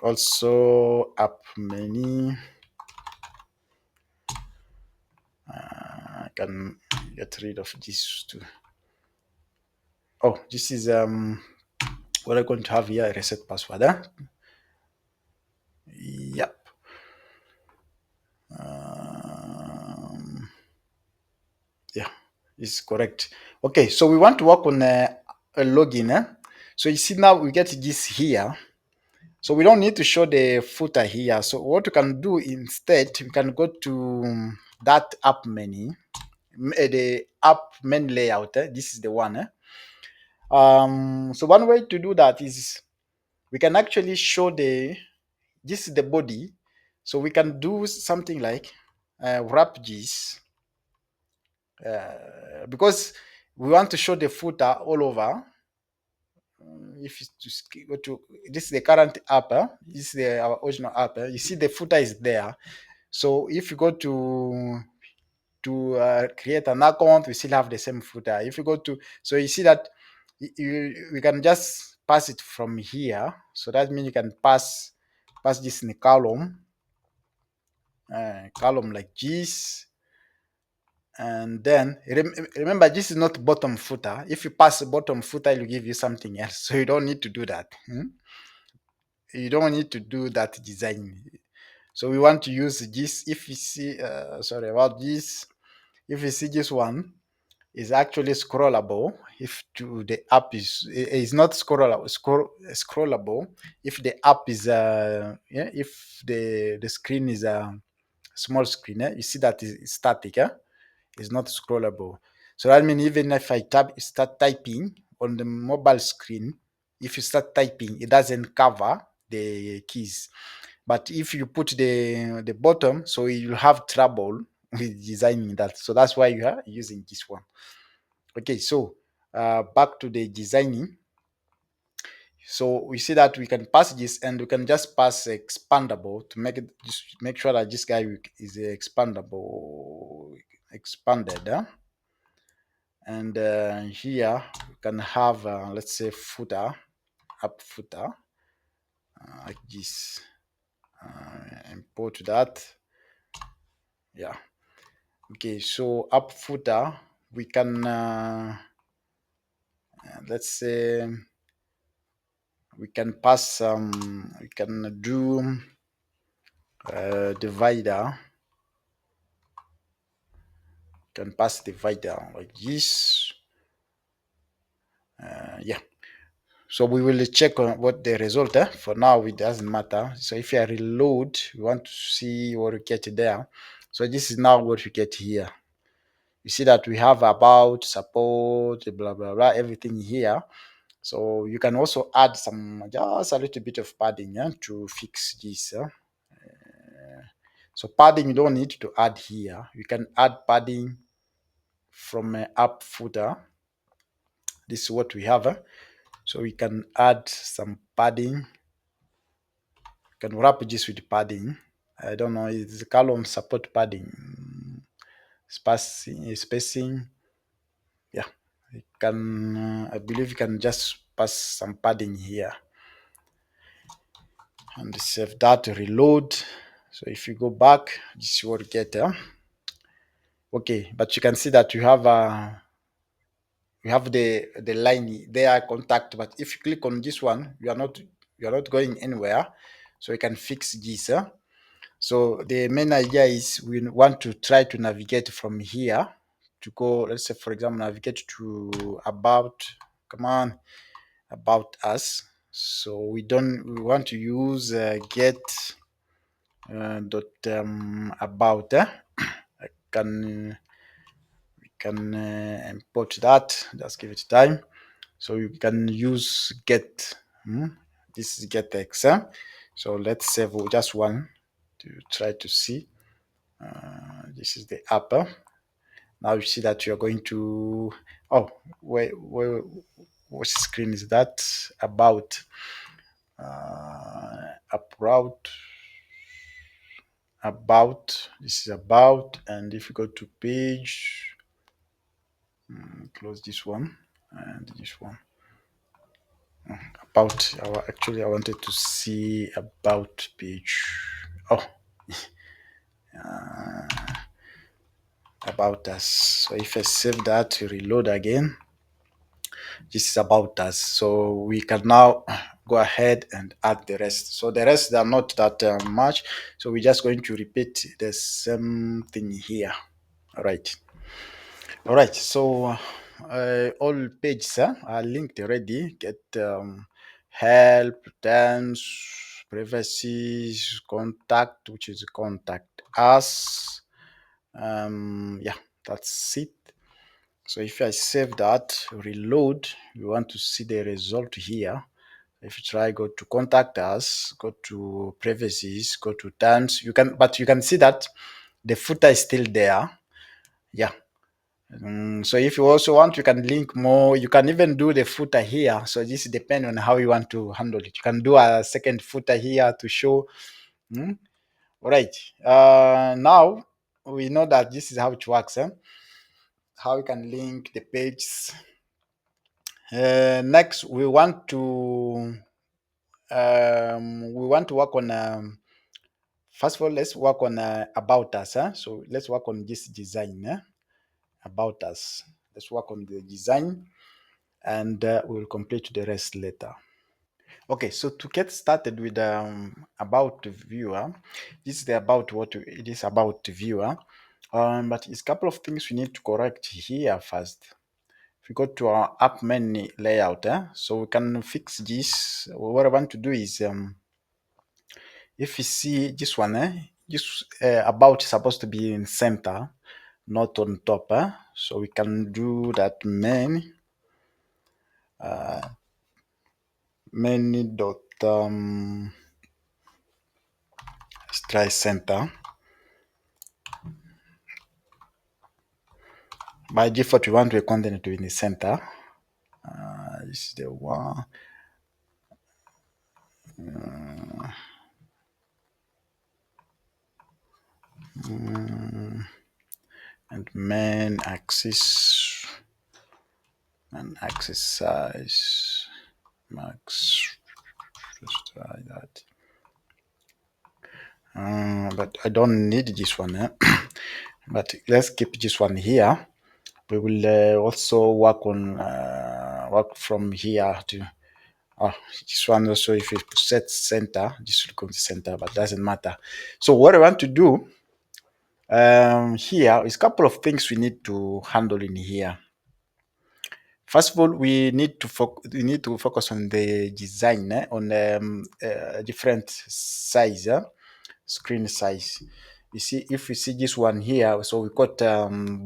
Speaker 1: also app menu. I can get rid of this too. Oh, this is what I'm going to have here. Reset password. Yep. Yeah, it's correct. Okay, so we want to work on a login. So you see now we get this here. So we don't need to show the footer here. So what we can do instead, we can go to that app menu, the app main layout. This is the one. So one way to do that is we can actually show this is the body. So we can do something like wrap this, because we want to show the footer all over. If you go to, this is the current app, this is our original app. You see the footer is there. So if you go to create an account, we still have the same footer. If you go to, so you see that we can just pass it from here. So that means you can pass this in a column like this. And then remember, this is not bottom footer. If you pass the bottom footer, it will give you something else. So you don't need to do that. You don't need to do that design. So we want to use this. If you see, sorry about this. If you see this one is actually scrollable. If to the app is not scrollable. If the app is yeah, if the screen is a small screen, you see that is static. Is not scrollable. So that means even if I start typing on the mobile screen, if you start typing, it doesn't cover the keys. But if you put the bottom, so you'll have trouble with designing that. So that's why you are using this one. Okay, so back to the designing. So we see that we can pass this, and we can just pass expandable to make it, just make sure that this guy is expandable, expanded. And here we can have let's say footer, app footer, like this. Import that. Yeah, Okay, so up footer, we can let's say we can pass some, we can do divider. Can pass divider like this. Yeah. So we will check on what the result. For now, it doesn't matter. So if I reload, we want to see what we get there. So this is now what we get here. You see that we have about, support, blah blah blah, everything here. So you can also add some, just a little bit of padding to fix this. So padding you don't need to add here. You can add padding from up footer. This is what we have. So we can add some padding. You can wrap this with padding. I don't know, it's the column support padding. Spacing. Yeah. You can, I believe you can just pass some padding here. And save that, reload. So if you go back, this is what you get. Okay, but you can see that you have the line there contact, but if you click on this one, you are not going anywhere. So you can fix this. So the main idea is we want to try to navigate from here to go, let's say for example, navigate to about, come on, about us. So we want to use get dot about. I can we can import that. Just give it time. So you can use get. This is GetX. So let's save just one to try to see. This is the upper. Now you see that you're going to, oh, what screen is that? About, up route, about, this is about, and if you go to page, close this one and this one. About, actually I wanted to see about page. Oh, about us. So if I save that, reload again, this is about us. So we can now go ahead and add the rest. So the rest are not that much. So we're just going to repeat the same thing here. All right. So all pages are linked already. Get help, dance, privacy, contact, which is contact us. Yeah, that's it. So if I save that, reload, we want to see the result here. If you try, go to contact us, go to privacies, go to terms, you can, but you can see that the footer is still there. Yeah. So if you also want, you can link more. You can even do the footer here. So this depends on how you want to handle it. You can do a second footer here to show. All right. Now we know that this is how it works. How you can link the pages. Next, we want to work on. First of all, let's work on about us. So let's work on this design. About us. Let's work on the design, and we'll complete the rest later. Okay, so to get started with about viewer, this is the about what it is about viewer. But it's a couple of things we need to correct here first. If we go to our app menu layout, so we can fix this. What I want to do is, if you see this one, this about is supposed to be in center, not on top. So we can do that menu dot let's try center. By default, we want the content to be in the center. This is the one. And main axis and axis size max. Let's try that. But I don't need this one. but let's keep this one here. We will also work from here to this one also. If you set center, this will go to center, but doesn't matter. So what I want to do here is a couple of things we need to handle in here. First of all, we need to focus on the design, on different size, screen size. You see, if we see this one here, so we got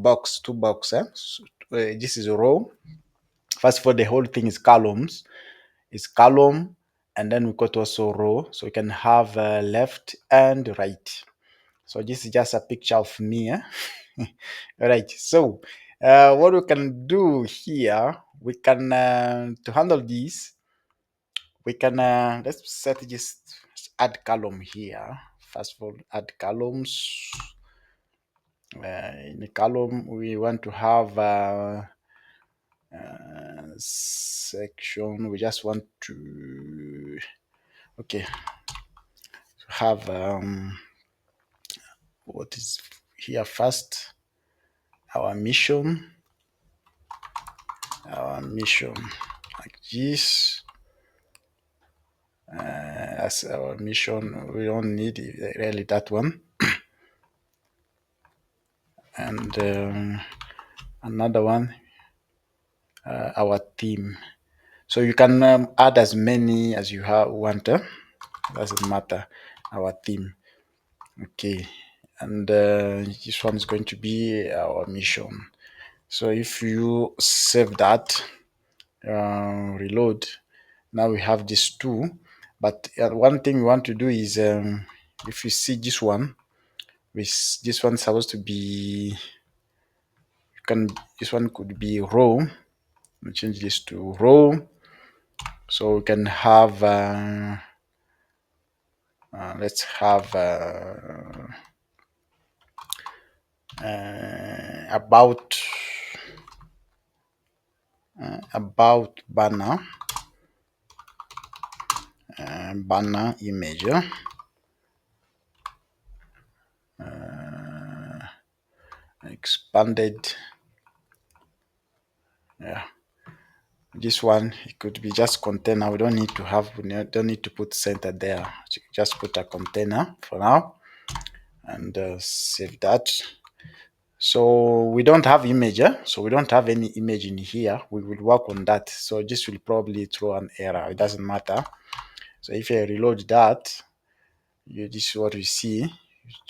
Speaker 1: box, two box. This is a row. First of all, the whole thing is columns. It's column, and then we got also row. So we can have left and right. So this is just a picture of me. All right. So what we can do here, we can to handle this, we can let's set this add column here. First of all, add columns. In the column, we want to have section. We just want to have what is here first. Our mission like this. As our mission, we don't need really that one. And another one, our theme. So you can add as many as you want. Doesn't matter. Our theme. Okay. And this one is going to be our mission. So if you save that, reload, now we have these two. But one thing we want to do is if you see this one, this one's supposed to be, this one could be row. We'll change this to row, so we can have let's have about banner image, expanded. Yeah, this one, it could be just container. We don't need to put center there. Just put a container for now, and save that. So we don't have image, so we don't have any image in here. We will work on that. So this will probably throw an error. It doesn't matter. So if I reload that, this is what we see,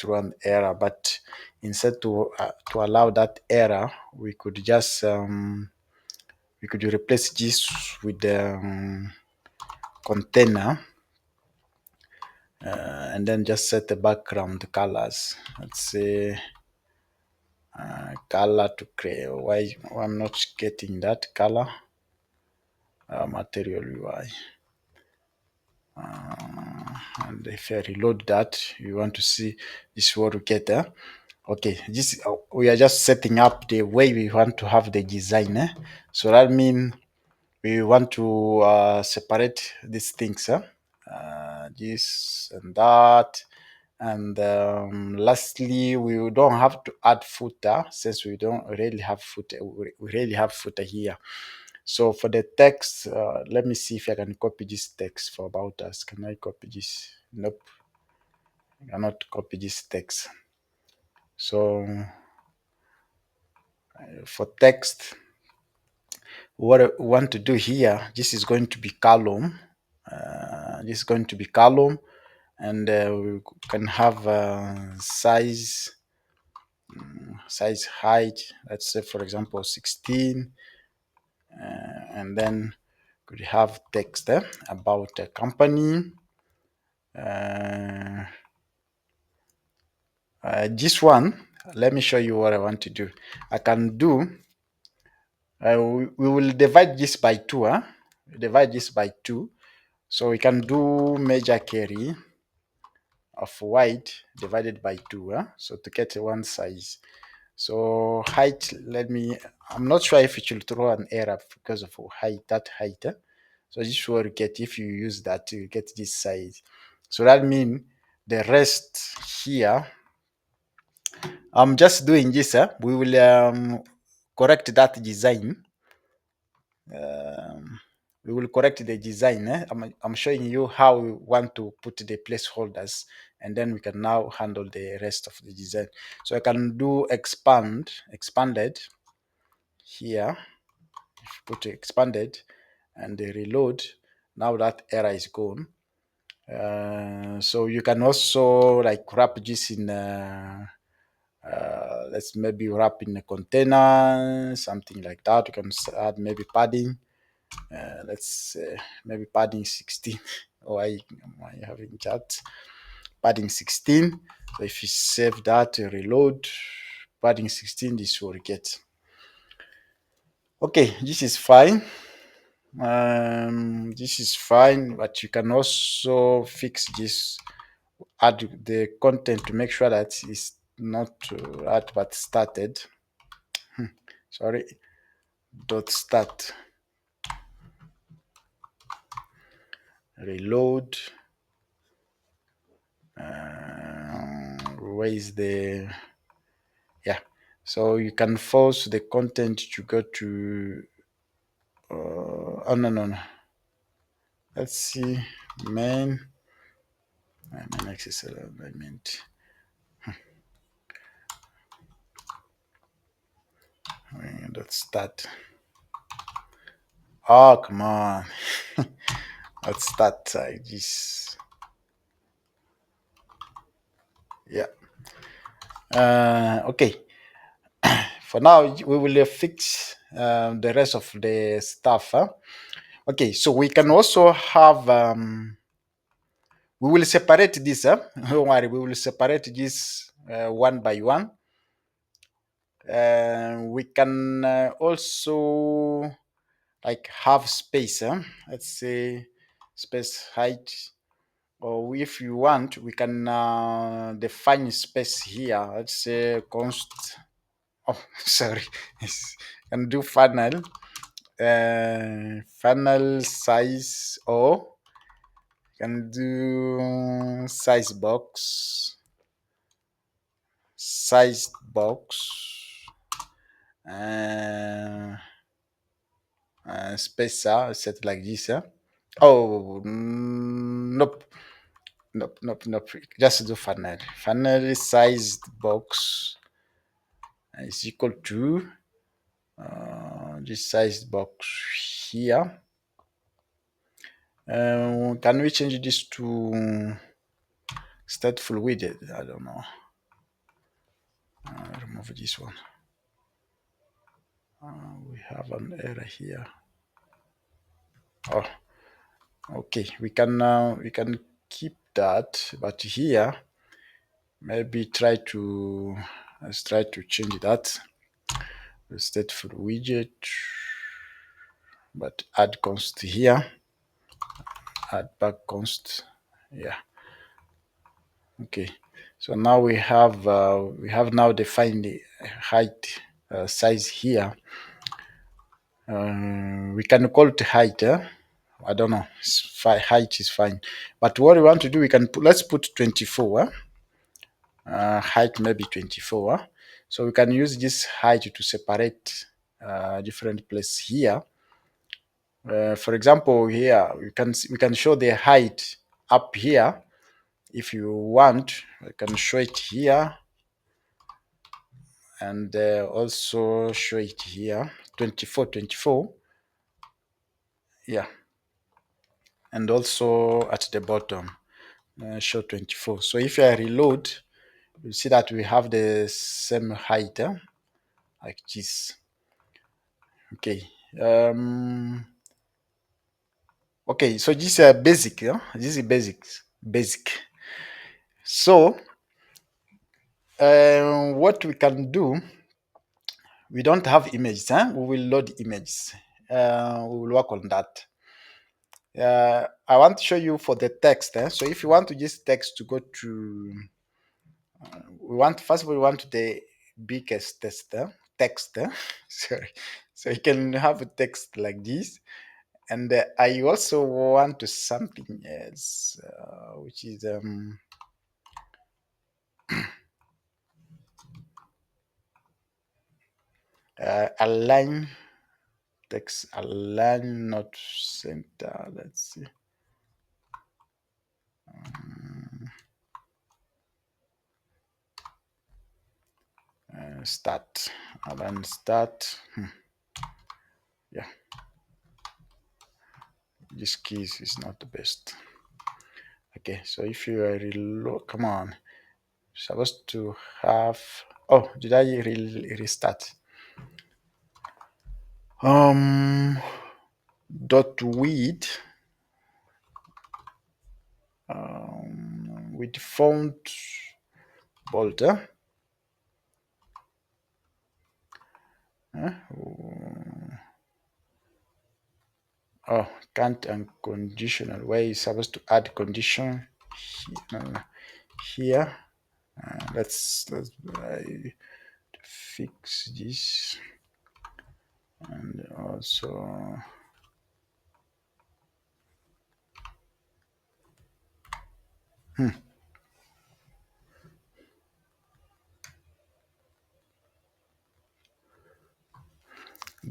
Speaker 1: throw an error. But instead to allow that error, we could just we could replace this with the container, and then just set the background colors. Let's say color to create. Why I'm not getting that color? Material UI. And if I reload that, you want to see this is what we get. Okay, this we are just setting up the way we want to have the design. So that means we want to separate these things. This and that. And lastly, we don't have to add footer since we don't really have footer. We really have footer here. So for the text, let me see if I can copy this text for about us. Can I copy this? Nope. I cannot copy this text. So for text, what I want to do here, this is going to be column. This is going to be column, and we can have size height. Let's say, for example, 16, and then could have text about a company. This one, let me show you what I want to do. I can do, we will divide this by 2. Divide this by 2. So we can do major carry of white divided by 2. So to get one size. So height, I'm not sure if it will throw an error because of that height. So this is what you get if you use that, you get this size. So that means the rest here, I'm just doing this. We will correct that design. Um, we will correct the design. I'm showing you how we want to put the placeholders, and then we can now handle the rest of the design. So I can do expanded here, put expanded, and the reload. Now that error is gone. So you can also like wrap this in let's maybe wrap in a container, something like that. You can add maybe padding. Let's maybe padding 16. Or I having chat padding 16. So if you save that, reload padding 16, this will get. Okay, this is fine. This is fine, but you can also fix this, add the content to make sure that it's not at what started. Sorry, dot start, reload. Where is the, yeah, so you can force the content to go to oh no, let's see, main access element. Dot start. Oh, come on. Let's start like this. Yeah. Okay. For now, we will fix the rest of the stuff. Okay, so we can also have, we will separate this. Don't worry, we will separate this one by one. We can also like have space. Let's say space height, or if you want, we can define space here. Let's say const. Oh, sorry. Yes. Can do funnel. Funnel size, or can do size box, uh, spacer set like this. Oh, nope, nope. Just do funnel. Funnel sized box is equal to this sized box here. Can we change this to stateful widget? I don't know. Remove this one. We have an error here. Oh, okay. We can keep that, but here maybe let's try to change that. Stateful widget, but add const here. Add back const. Yeah. Okay. So now we have now defined the height size here. We can call it height. I don't know. Height is fine, but what we want to do, we can let's put 24. Height maybe 24. So we can use this height to separate different places here. For example, here we can show the height up here. If you want, I can show it here, and also show it here. 24. Yeah, and also at the bottom show 24. So if I reload, you see that we have the same height like this. Okay. Okay, so this is basic. This is basic. So what we can do, we don't have images. We will load images. We will work on that. I want to show you for the text. So if you want to use text to go to, first of all, we want the biggest text. Sorry. So you can have a text like this. And I also want to something else, which is Align text, align not center. Let's see. Start, align start. Yeah, this keys is not the best. Okay, so if you are reload, come on, supposed to have. Oh, did I restart? Dot with font bold. Oh, can't unconditional. Where is supposed to add condition here? Let's fix this, and also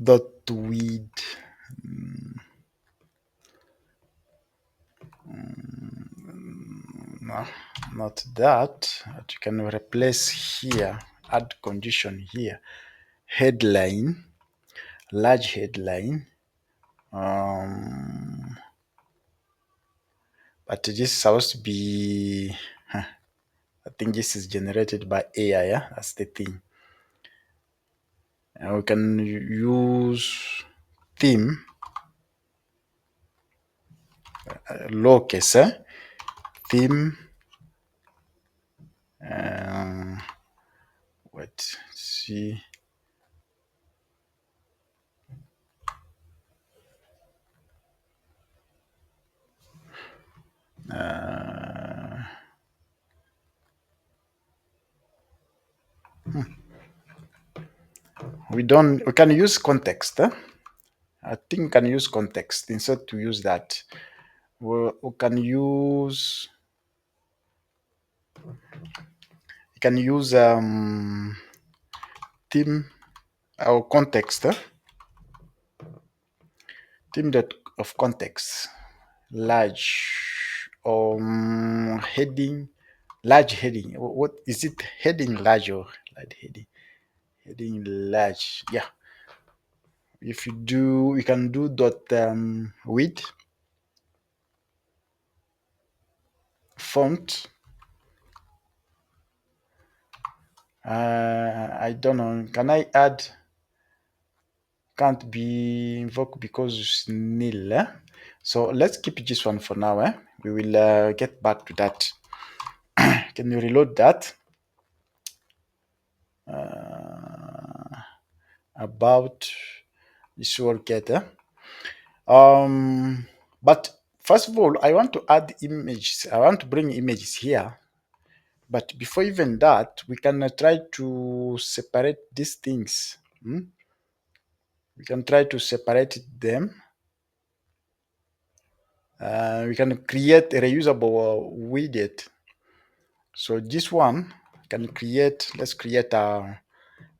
Speaker 1: dot width. No, not that. But you can replace here. Add condition here. Headline, large headline. But this is supposed to be. I think this is generated by AI. Yeah? That's the thing. And we can use theme, lowercase, theme. Wait, see. We can use context. I think we can use context instead to use that. We can use theme or context. Theme that of context, large heading, large heading. What is it? Heading large or large heading? Heading large. Yeah. If you do, you can do dot width font. I don't know. Can I add? Can't be invoked because it's nil. So let's keep this one for now. We will get back to that. Can you reload that? About this will get. But first of all, I want to add images. I want to bring images here. But before even that, we can try to separate these things. We can try to separate them. We can create a reusable widget. So this one can create, let's create a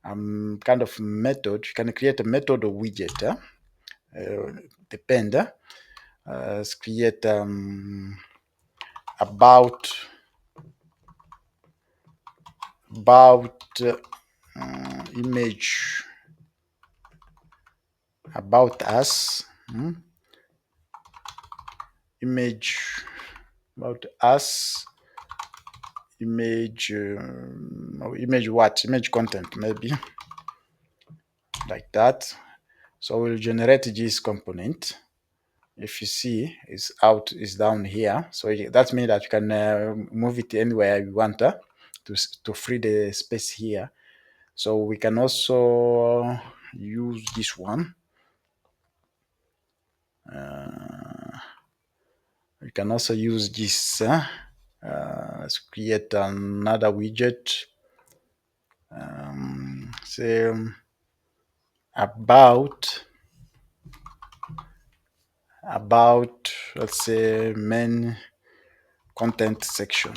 Speaker 1: kind of method. You can create a method or widget. Depend. Let's create about image about us. Image about us. Image image what? Image content, maybe like that. So we'll generate this component. If you see, is down here. So that means that you can move it anywhere you want to free the space here. So we can also use this one. We can also use this. Let's create another widget. Say about let's say main content section.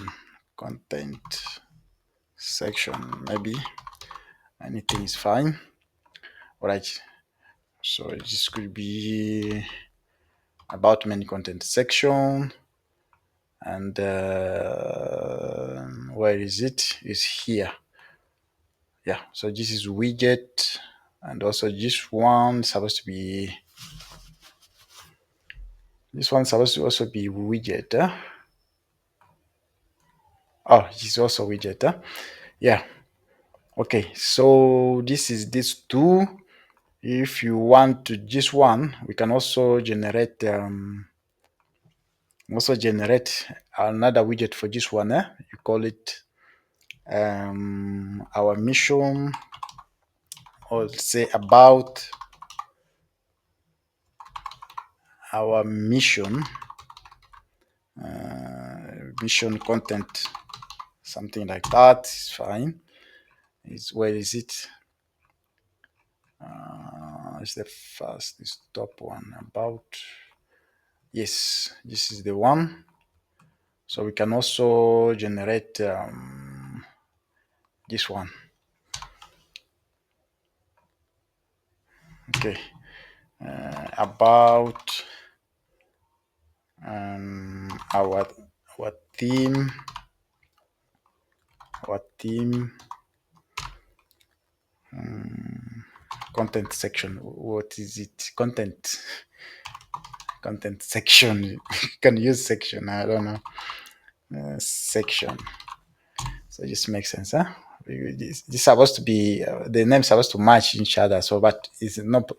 Speaker 1: Maybe anything is fine. All right. So this could be about main content section, and where is it? Is here. Yeah. So this is widget, and also this one supposed to be. This one's supposed to also be widget. Oh, this is also widget. Yeah. Okay. So this is this two. If you want to this one, we can also generate another widget for this one. You call it our mission, or say about our mission content, something like that is fine. Where is it? It's the first, this top one, about. Yes, this is the one. So we can also generate this one. Okay. About our theme, content section. What is it? Content section. You can use section. I don't know. Section. So this makes sense, huh? This supposed to be the name's supposed to match each other. So, but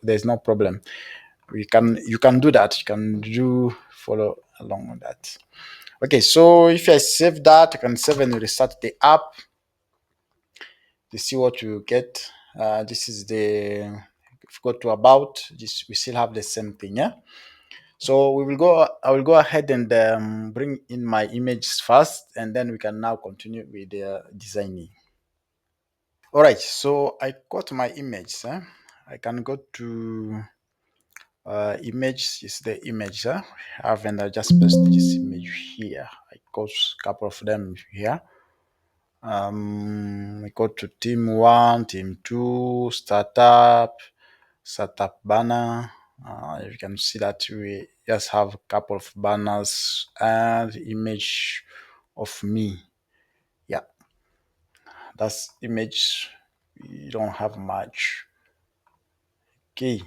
Speaker 1: there's no problem. You can do that. You can follow along with that. Okay, so if I save that, I can save and restart the app to see what you get. This is the, if you go to about this, we still have the same thing. Yeah. So I will go ahead and bring in my images first, and then we can now continue with the designing. All right. So I got my image. I can go to image. Is the image. And I just paste this image here. I got a couple of them here. We go to team 1, team 2, startup banner. You can see that we just have a couple of banners and image of me. Yeah, that's image. We don't have much. Okay.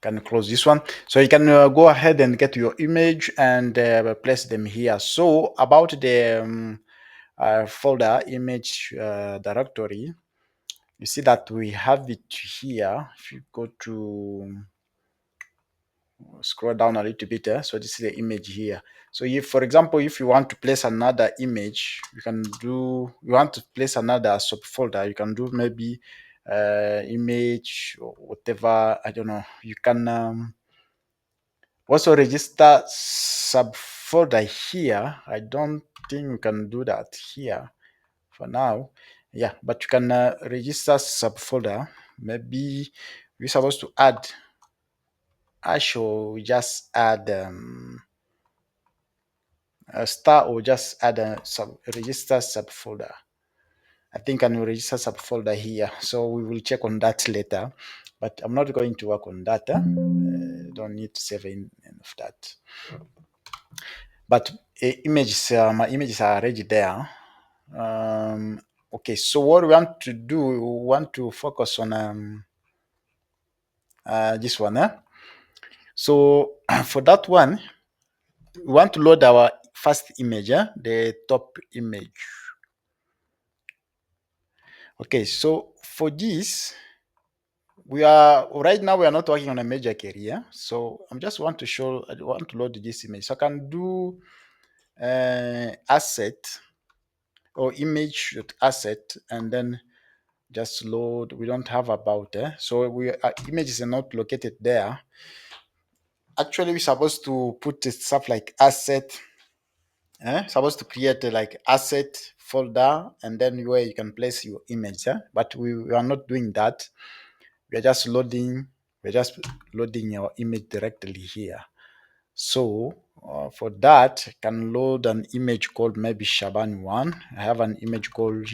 Speaker 1: Can close this one. So you can go ahead and get your image and place them here. So about the folder image directory, you see that we have it here. If you go to scroll down a little bit, so this is the image here. So if, for example, if you want to place another image, you want to place another subfolder, you can do maybe image or whatever, I don't know. You can also register subfolder here. I don't think we can do that here for now. Yeah, but you can register subfolder. Maybe we're supposed to add. I should just add a star, or just add a register subfolder. I think I will register subfolder here. So we will check on that later. But I'm not going to work on that. Don't need to save in of that. But images, my images are already there. Okay, so what we want to do, we want to focus on this one. So for that one, we want to load our first image, the top image. Okay, so for this, we are not working on a major career. So I just want to load this image. So I can do asset or image asset, and then just load. We don't have about so images are not located there. Actually, we're supposed to put stuff like asset. Supposed to create like asset folder, and then where you can place your image. But we are not doing that. We're just loading your image directly here. So For that, I can load an image called maybe Shaban1. I have an image called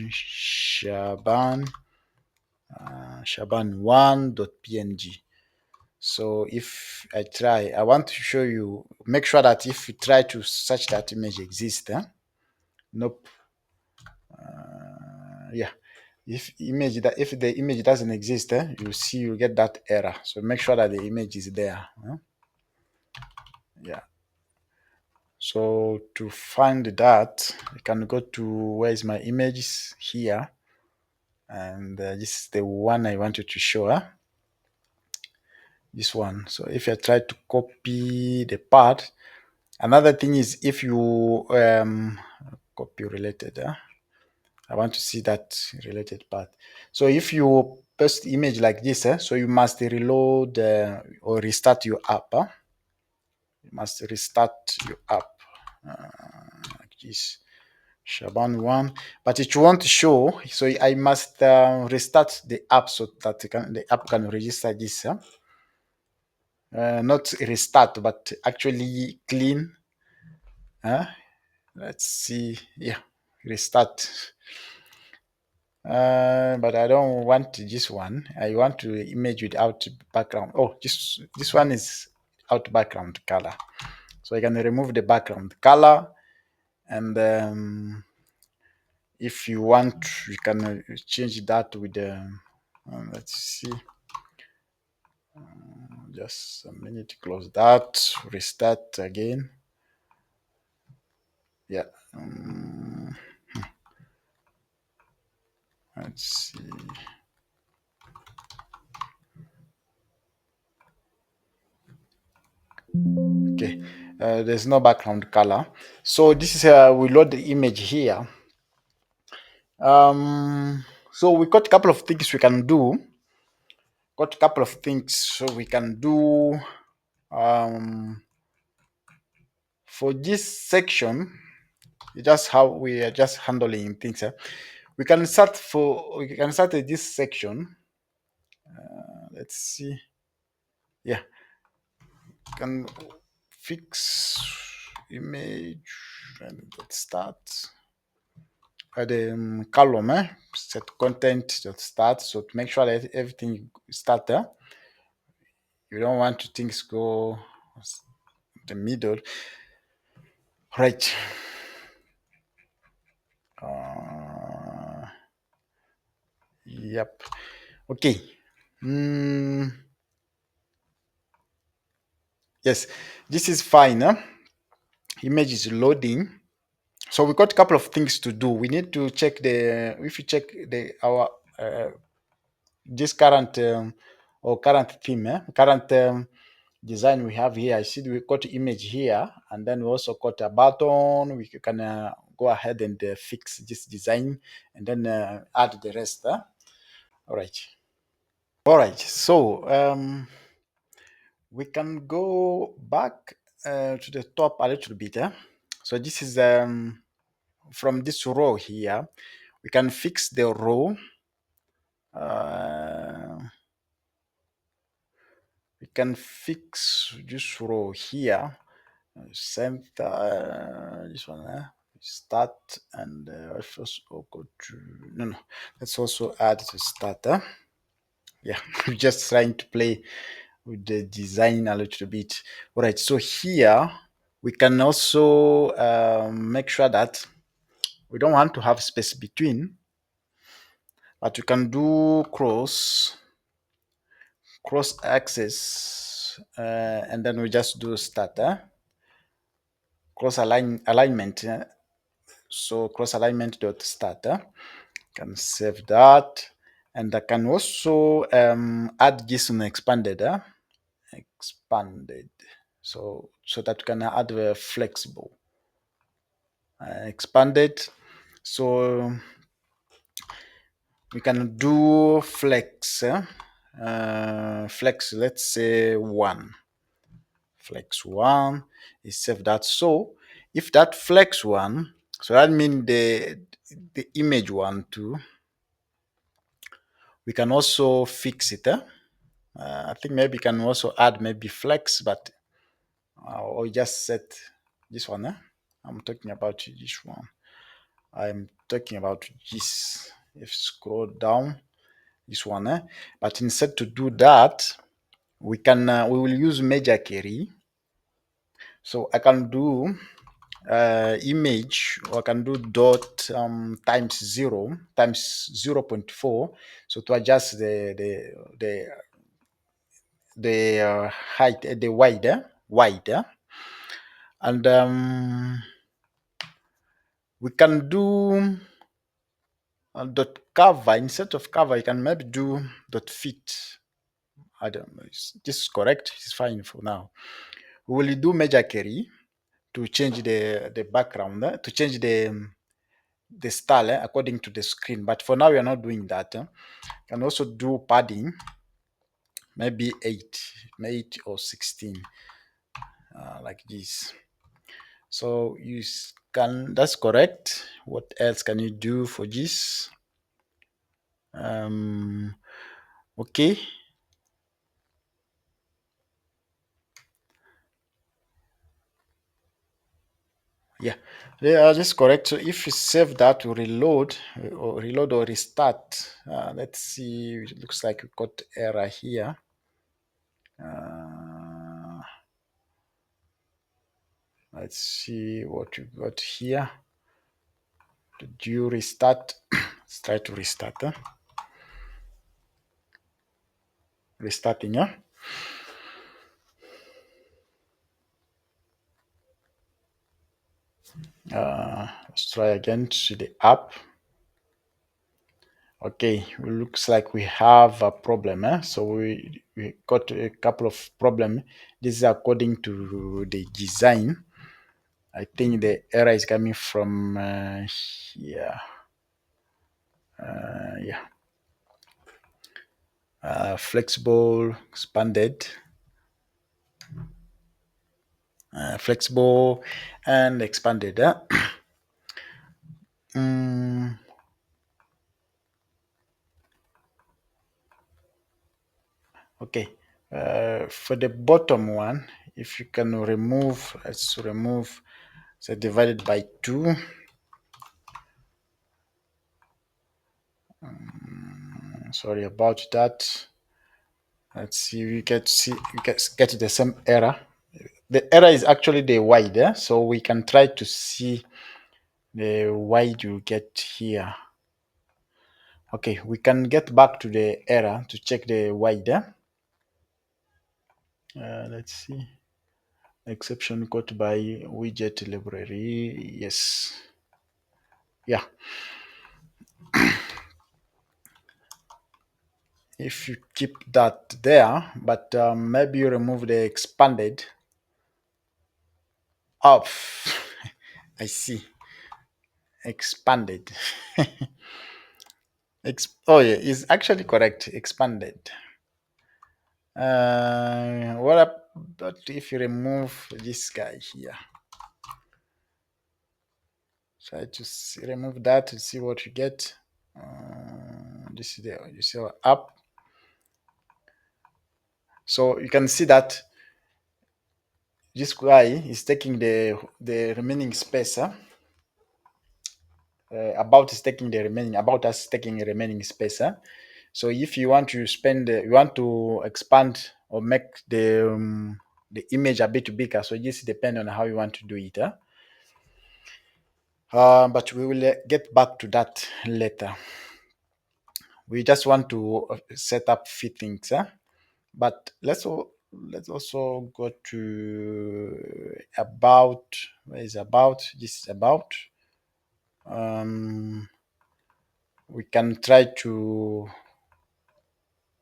Speaker 1: Shaban1.png. So if I try, I want to show you, make sure that if you try to search that image exists, nope. Yeah, if the image doesn't exist, you get that error. So make sure that the image is there. Yeah. So to find that, I can go to where is my images here, and this is the one I wanted to show. This one. So if I try to copy the part, another thing is if you copy related. I want to see that related part. So if you paste image like this, so you must reload or restart your app. You must restart your app like this. Shaban one, but it won't show. So I must restart the app so that the app can register this. Not restart, but actually clean. Let's see. Yeah, restart. But I don't want this one. I want to image without background. Oh, this one is out background color. So I can remove the background color, and if you want, you can change that with the. Let's see. Just a minute. Close that. Restart again. Yeah. Let's see. Okay, there's no background color. So this is we load the image here. So we got a couple of things we can do. Got a couple of things so we can do. For this section, just how we are just handling things. We can start at this section. Let's see. Yeah, can fix image and let's start at the column. Set content that start. So to make sure that everything start there. You don't want to things go the middle, right? Yep. Okay. Yes, this is fine. Image is loading. So we got a couple of things to do. We need to check if you check our this current or current theme, current design we have here. I see we got image here, and then we also got a button. We can go ahead and fix this design, and then add the rest. All right. All right. So we can go back to the top a little bit. So this is from this row here. We can fix the row. We can fix this row here. Center this one. Start and first go to no. Let's also add to starter. Yeah, we're just trying to play with the design a little bit. All right, so here we can also make sure that we don't want to have space between, but you can do cross axis, and then we just do starter cross alignment. So cross alignment dot starter. Can save that, and I can also add JSON expanded. Expanded, so that you can add a flexible expanded. So we can do flex. Flex, let's say flex one is save that. So if that flex one, so that means the image one too, we can also fix it. I think maybe can also add maybe flex, but or just set this one. I'm talking about this one. I'm talking about this. If you scroll down, this one. But instead to do that, we will use major query. So I can do image, or I can do dot times 0 times 0.4, so to adjust the height, the wider, and we can do dot cover. Instead of cover, you can maybe do dot fit. I don't know. This is correct. It's fine for now. We will do major query to change the background, to change the style according to the screen. But for now, we are not doing that. Can also do padding, maybe 8 or 16, like this. So you can, that's correct. What else can you do for this? Okay. Yeah, that's correct. So if you save that, to reload or restart. Let's see. It looks like we got error here. Let's see what you got here. Did you restart? Let's try to restart. Restarting. Yeah. Let's try again to see the app. Okay, it looks like we have a problem. So we got a couple of problems. This is according to the design. I think the error is coming from here. Yeah. Flexible, expanded, flexible, and expanded. Okay. For the bottom one, if you can remove, let's remove, so divided by 2. Sorry about that. Let's see. We get the same error. The error is actually the wide, so we can try to see the wide you get here. Okay, we can get back to the error to check the wide. Let's see. Exception caught by widget library. Yes. Yeah. If you keep that there, but maybe you remove the expanded. Oh, I see. Expanded. Oh yeah, it's actually correct. Expanded. What about if you remove this guy here? Try to remove that to see what you get. This is you see our app. So you can see that this guy is taking the remaining space. About is taking the remaining, about us taking the remaining space. So if you want to you want to expand or make the image a bit bigger, so just depend on how you want to do it. But we will get back to that later. We just want to set up few things. But let's also go to about. Where is about? This is about. We can try to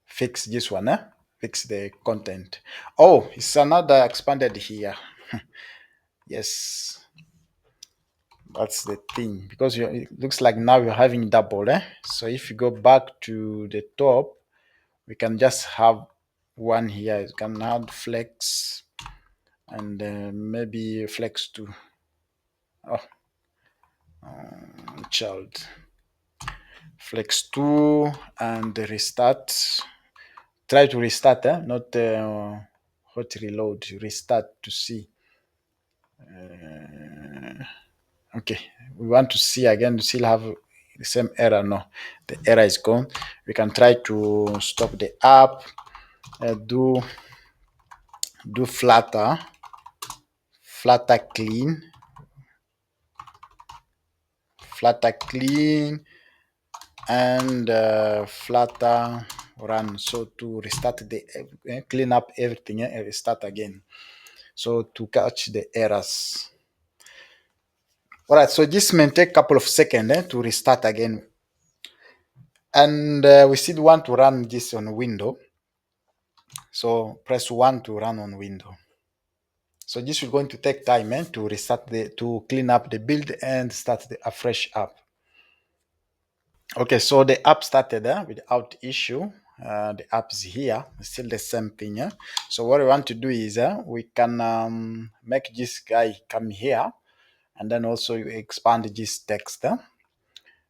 Speaker 1: fix this one. Fix the content. Oh, it's another expanded here. Yes, that's the thing, because it looks like now you're having double. So if you go back to the top, we can just have one here. You can add flex and maybe flex 2. Oh, child. Flex 2 and restart. Try to restart, not hot reload. Restart to see. Okay, we want to see again, we still have the same error. No, the error is gone. We can try to stop the app, do flutter clean, and flutter run. So to restart the clean up everything and restart again, so to catch the errors. All right, so this may take a couple of seconds to restart again, and we still want to run this on window, so press 1 to run on window. So this is going to take time to restart to clean up the build and start a fresh app. Okay, so the app started without issue. The app is here, still the same thing. So what we want to do is we can make this guy come here, and then also you expand this text.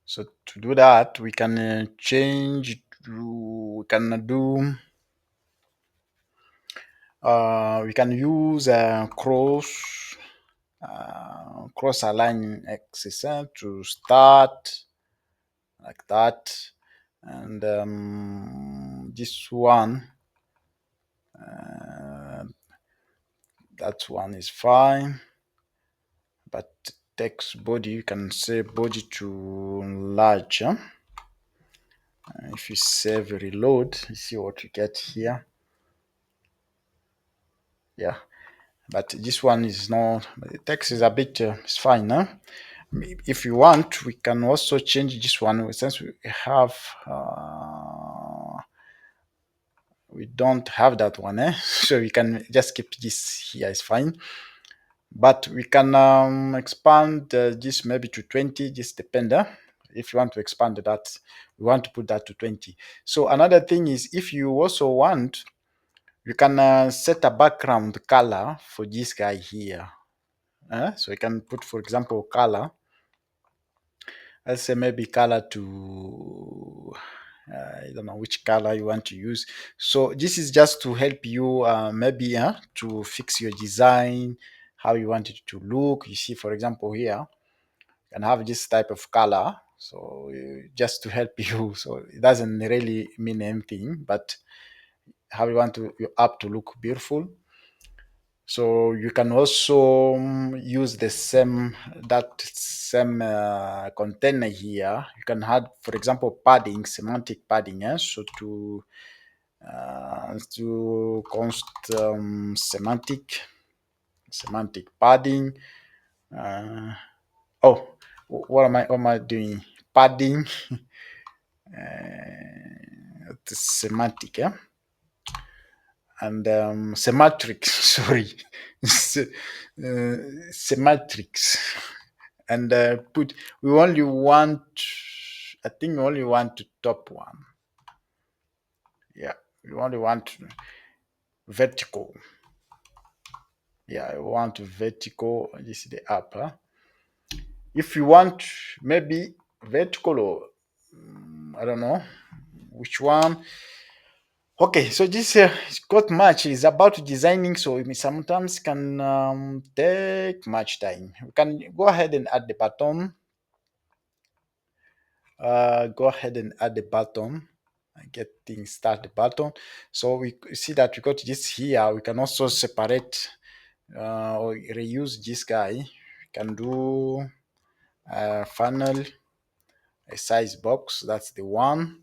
Speaker 1: So to do that, we can change. We can do. We can use cross align axis to start like that, and this one, that one is fine, but text body, you can say body to large. If you save reload, you see what you get here. Yeah, but this one is not, the text is a bit it's fine. If you want, we can also change this one, since we don't have that one, so we can just keep this here, is fine. But we can expand this maybe to 20, just depend. If you want to expand that, we want to put that to 20. So another thing is, if you also want, you can set a background color for this guy here. So you can put, for example, color. Let's say maybe color to, I don't know which color you want to use. So this is just to help you maybe to fix your design, how you want it to look. You see, for example, here, you can have this type of color. So just to help you. So it doesn't really mean anything, but how you want your app to look beautiful. So you can also use the same container here. You can add, for example, padding, semantic padding. So to const semantic padding. Oh, what am I doing? Padding. Semantic, yeah, and symmetrics. Sorry, symmetrics, and put. We only want. I think we only want the top one. Yeah, we only want vertical. Yeah, I want vertical. This is the app. If you want maybe vertical or I don't know which one. Okay, so this code match is about designing, so it sometimes can take much time. We can go ahead and add the button. Go ahead and add the button. Get things start the button. So we see that we got this here. We can also separate or reuse this guy. We can do funnel, a size box. That's the one.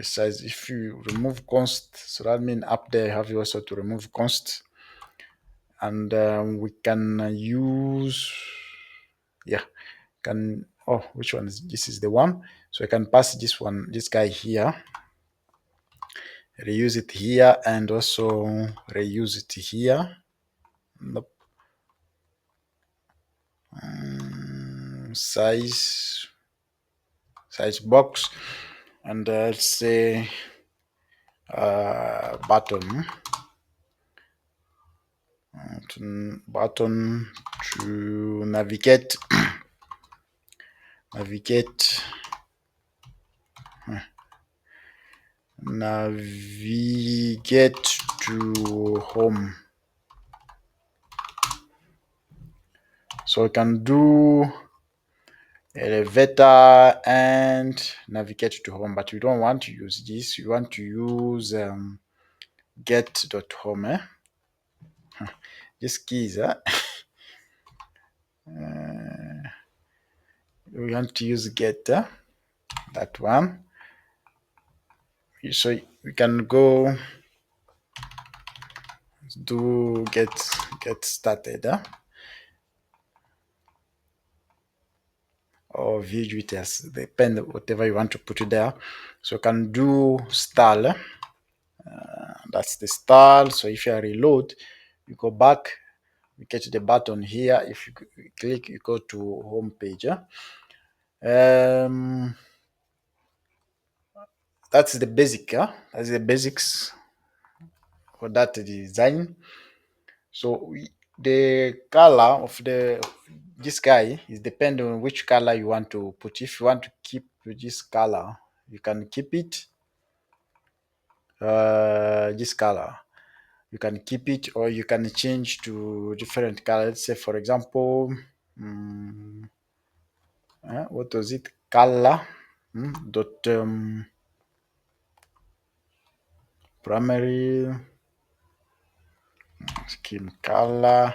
Speaker 1: Size, if you remove const, so that means up there you have also to remove const, and we can use, yeah, can, oh, which one is this? Is the one, so I can pass this one, this guy here, reuse it here, and also reuse it here. Nope. Size box, and let's say button to navigate navigate to home. So we can do elevator and navigate to home, but we don't want to use this. We want to use get.home. This keys, we want to use get, that one. So we can go do get started, or Widgets, depend whatever you want to put it there. So you can do style. That's the style. So if you reload, you go back, you get the button here. If you click, you go to home page. That's the basic. That's the basics for that design. So the color of this guy is depending on which color you want to put. If you want to keep this color, you can keep it. This color, you can keep it, or you can change to different color. Let's say, for example, what was it? Color dot primary scheme color.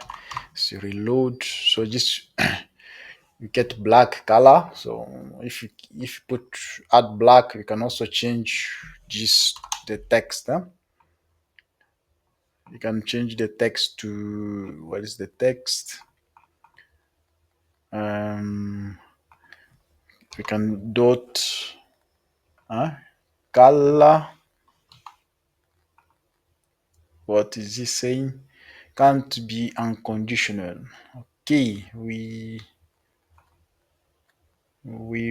Speaker 1: So reload. So just you get black color. So if you add black, you can also change just the text. You can change the text to, what is the text? We can dot color. What is he saying? Can't be unconditional. Okay, we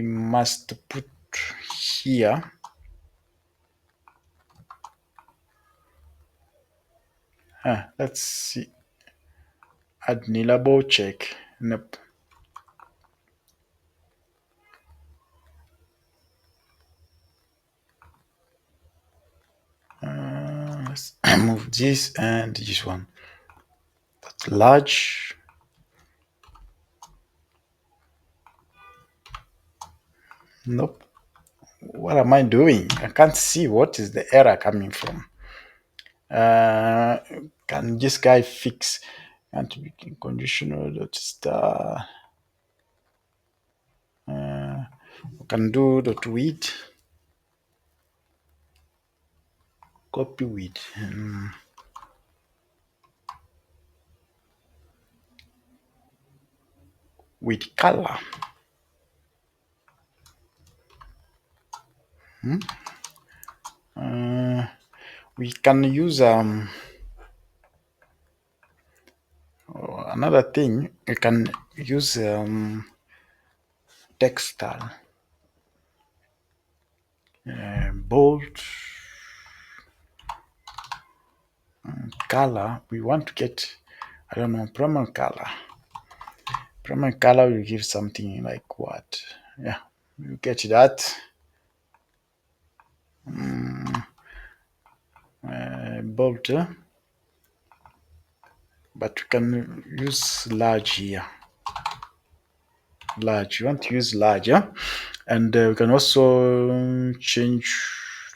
Speaker 1: must put here let's see, add label check. Nope. Let's move this and this one. That's large. Nope. What am I doing? I can't see what is the error coming from. Can this guy fix? Can't be conditional dot star. We can do dot width. Copy width. With color. We can use another thing. We can use textile, bold, color. We want to get, I don't know, primary color. Primary color will give something like what? Yeah, you get that. Bold, but we can use large here. Large. You want to use large, and we can also change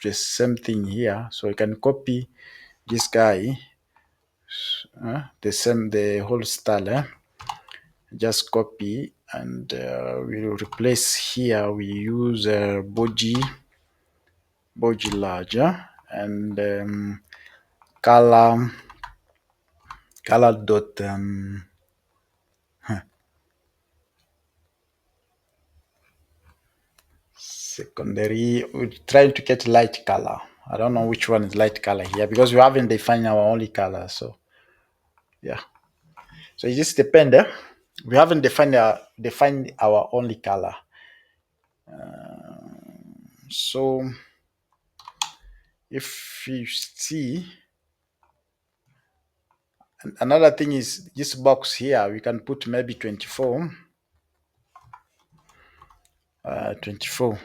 Speaker 1: the same thing here. So you can copy this guy, the whole style. Just copy, and we'll replace here. We use body larger, and color dot secondary. We're trying to get light color. I don't know which one is light color here, because we haven't defined our only color. So yeah, so it just depends. We haven't defined our only color. So if you see, another thing is this box here, we can put maybe 24. 24.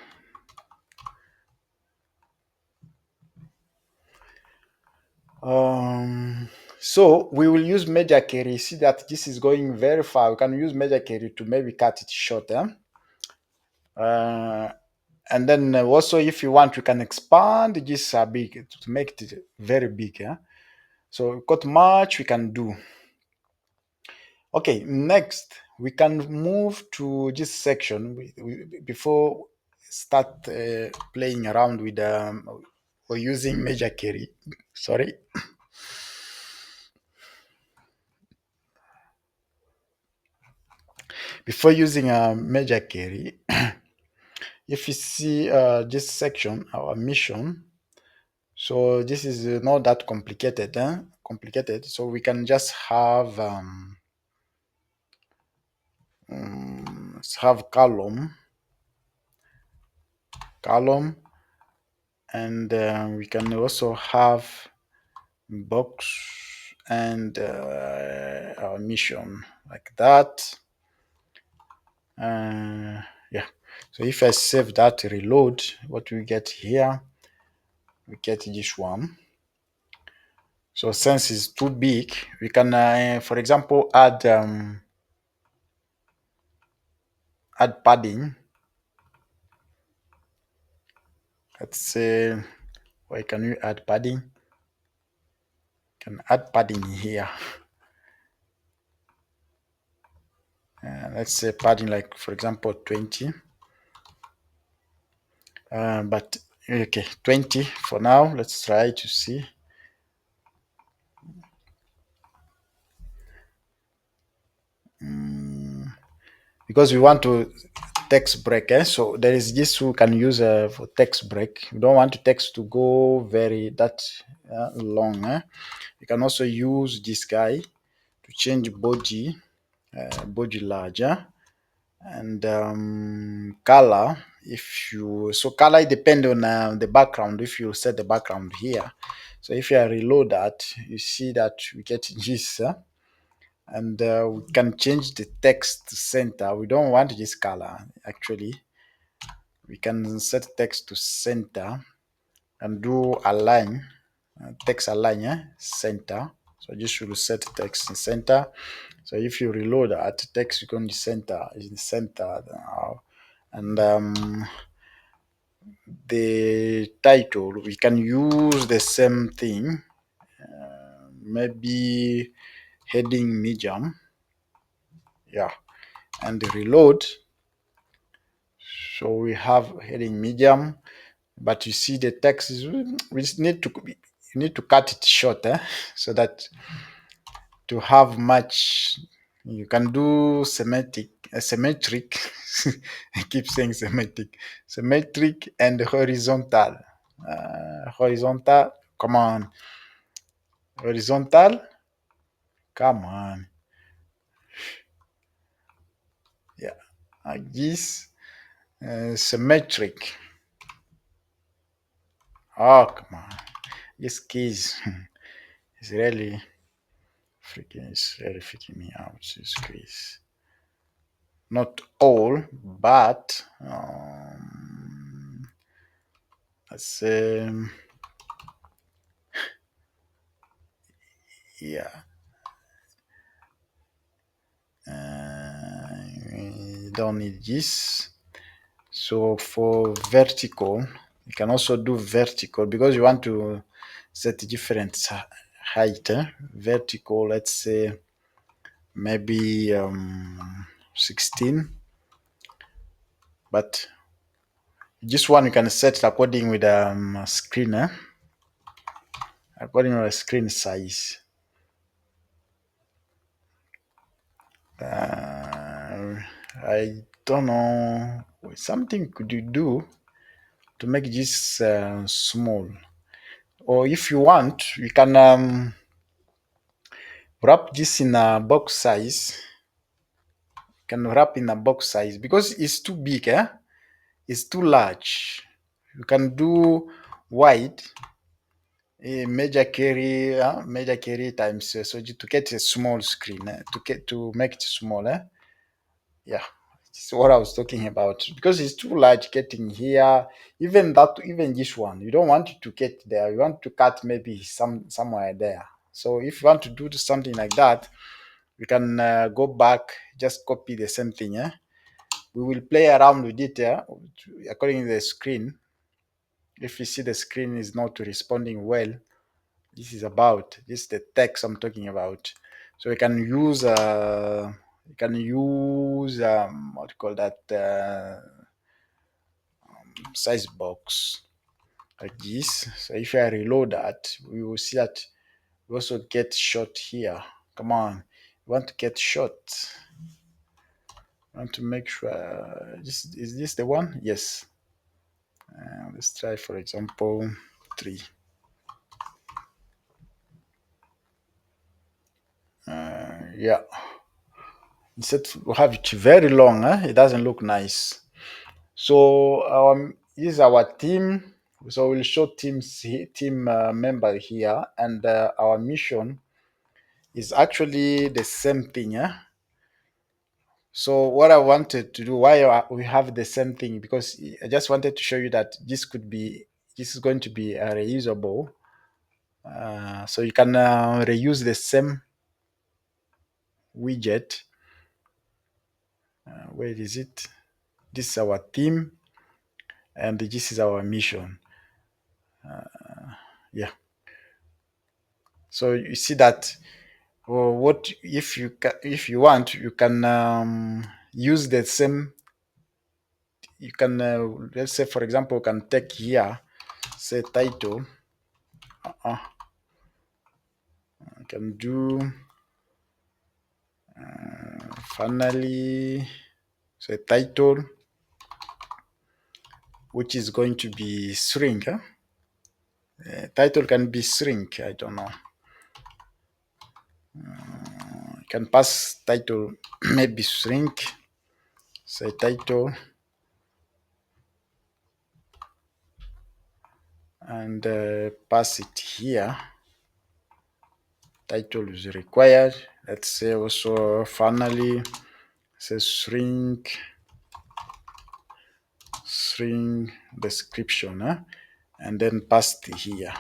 Speaker 1: So we will use media carry. See that this is going very far. We can use media carry to maybe cut it short. And then also, if you want, we can expand this big to make it very big. So got much we can do. Okay, next we can move to this section. Before start playing around with or using measure carry. Sorry. Before using a measure carry, if you see this section, our mission, so this is not that complicated. Complicated. So we can just have column, and we can also have box and our mission like that. Yeah. So if I save that, reload, what we get here, we get this one. So since it's too big, we can, for example, add padding. Let's say, why can you add padding? Can add padding here. Let's say padding, like for example 20. But okay, 20 for now. Let's try to see. Because we want to text break, so there is this we can use for text break. We don't want the text to go very that long. You can also use this guy to change body larger, and color. If you color depend on the background. If you set the background here, so if you reload that, you see that we get this. And we can change the text to center. We don't want this color actually. We can set text to center and do align, text align, center. So this should set text in center. So if you reload that, text is going to center, is in center now. And the title, we can use the same thing, maybe heading medium. Yeah, and reload. So we have heading medium, but you see the text is, we need to, you need to cut it short, so that to have much, you can do symmetric. I keep saying symmetric and horizontal. Horizontal, come on, horizontal, come on, yeah, like this, symmetric. Oh, come on, this case is really freaking me out. This case. Not all, but let's say, yeah. We don't need this. So for vertical, you can also do vertical because you want to set different height. Vertical, let's say maybe 16. But this one you can set according with screen, according to the screen size. I don't know. Something could you do to make this small? Or if you want, you can wrap this in a box size. You can wrap in a box size because it's too big, it's too large. You can do wide, major carry times, so to get a small screen, to make it small, yeah. This is what I was talking about, because it's too large getting here. Even that, even this one, you don't want it to get there. You want to cut maybe somewhere there. So if you want to do something like that, we can go back, just copy the same thing. We will play around with it according to the screen. If you see the screen is not responding well, this is the text I'm talking about. So we can use what do you call that, size box like this. So if I reload that, we will see that we also get short here. Come on, we want to get short. I want to make sure this is this the one. Yes. Let's try, for example, 3. Yeah, instead we have it very long, it doesn't look nice. So this is our team. So we'll show team member here, and our mission is actually the same thing. So what I wanted to do, why we have the same thing, because I just wanted to show you that this is going to be reusable. So you can reuse the same widget. Where is it? This is our theme, and this is our mission. Yeah. So you see that. What if if you want, you can use the same. You can let's say, for example, you can take here, say title. You can do finally say title, which is going to be string. Title can be string. I don't know. You can pass title maybe string. Say title, and pass it here. Title is required. Let's say also finally say string description, and then pass it here.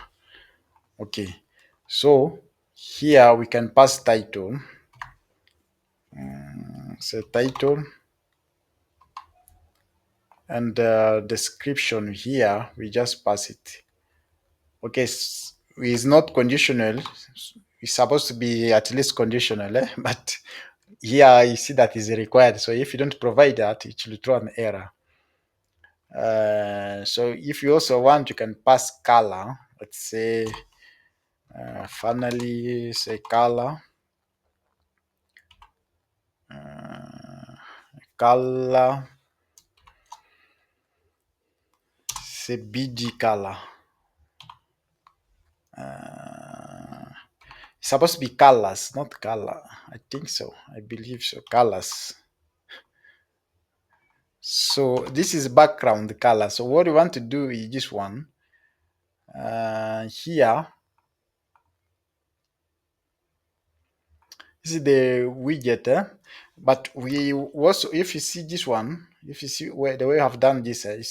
Speaker 1: Okay, so here we can pass title. Say title, and description here we just pass it. Okay, it's not conditional. It's supposed to be at least conditional, but here you see that is required. So if you don't provide that, it will throw an error. So if you also want, you can pass color. Let's say finally say color, color, say BG color. It's supposed to be colors, not color. I think so. I believe so. Colors. So this is background color. So what we want to do is this one. Here, this is the widget, but we also, if you see this one, if you see where the way I've done this, you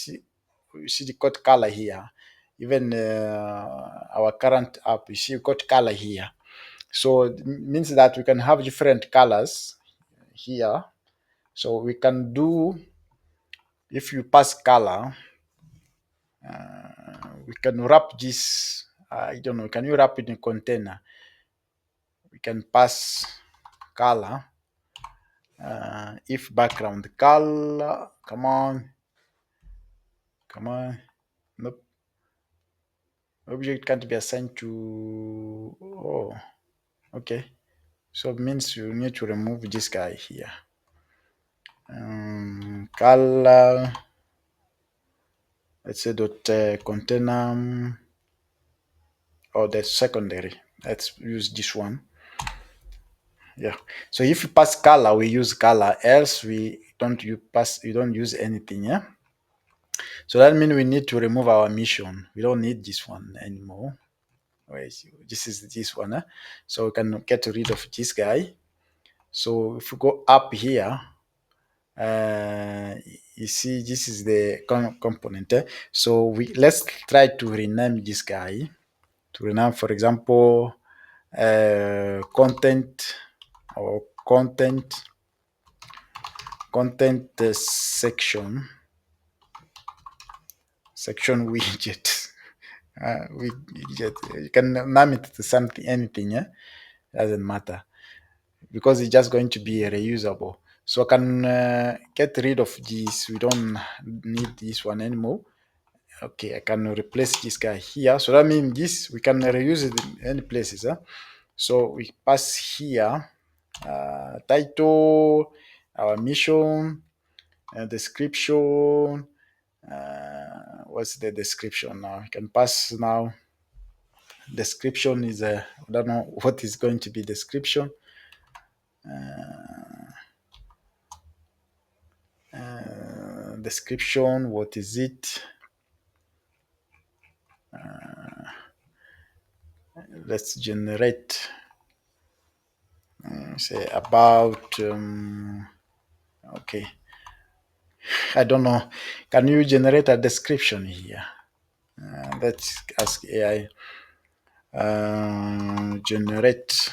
Speaker 1: see the code color here. Even our current app, you see code color here. So it means that we can have different colors here. So we can do, if you pass color, we can wrap this. I don't know. Can you wrap it in a container? We can pass color. If background color, come on, nope. Object can't be assigned to. Oh, okay. So it means you need to remove this guy here. Color. Let's say dot container, or the secondary. Let's use this one. Yeah. So if you pass color, we use color. Else we don't you don't use anything. Yeah. So that means we need to remove our mission. We don't need this one anymore. Wait, this is this one. So we can get rid of this guy. So if we go up here, uh, you see this is the component. So let's try to rename this guy, to rename, for example, content, or content section widget. Widget, you can name it to something, anything, yeah, doesn't matter, because it's just going to be reusable. So I can get rid of this. We don't need this one anymore. Okay, I can replace this guy here. So that means this, we can reuse it in any places. Huh? So we pass here title, our mission, description. What's the description now? You can pass now. Description is I don't know what is going to be description. Description, what is it? Let's generate, say about, okay, I don't know, can you generate a description here? Let's ask AI, generate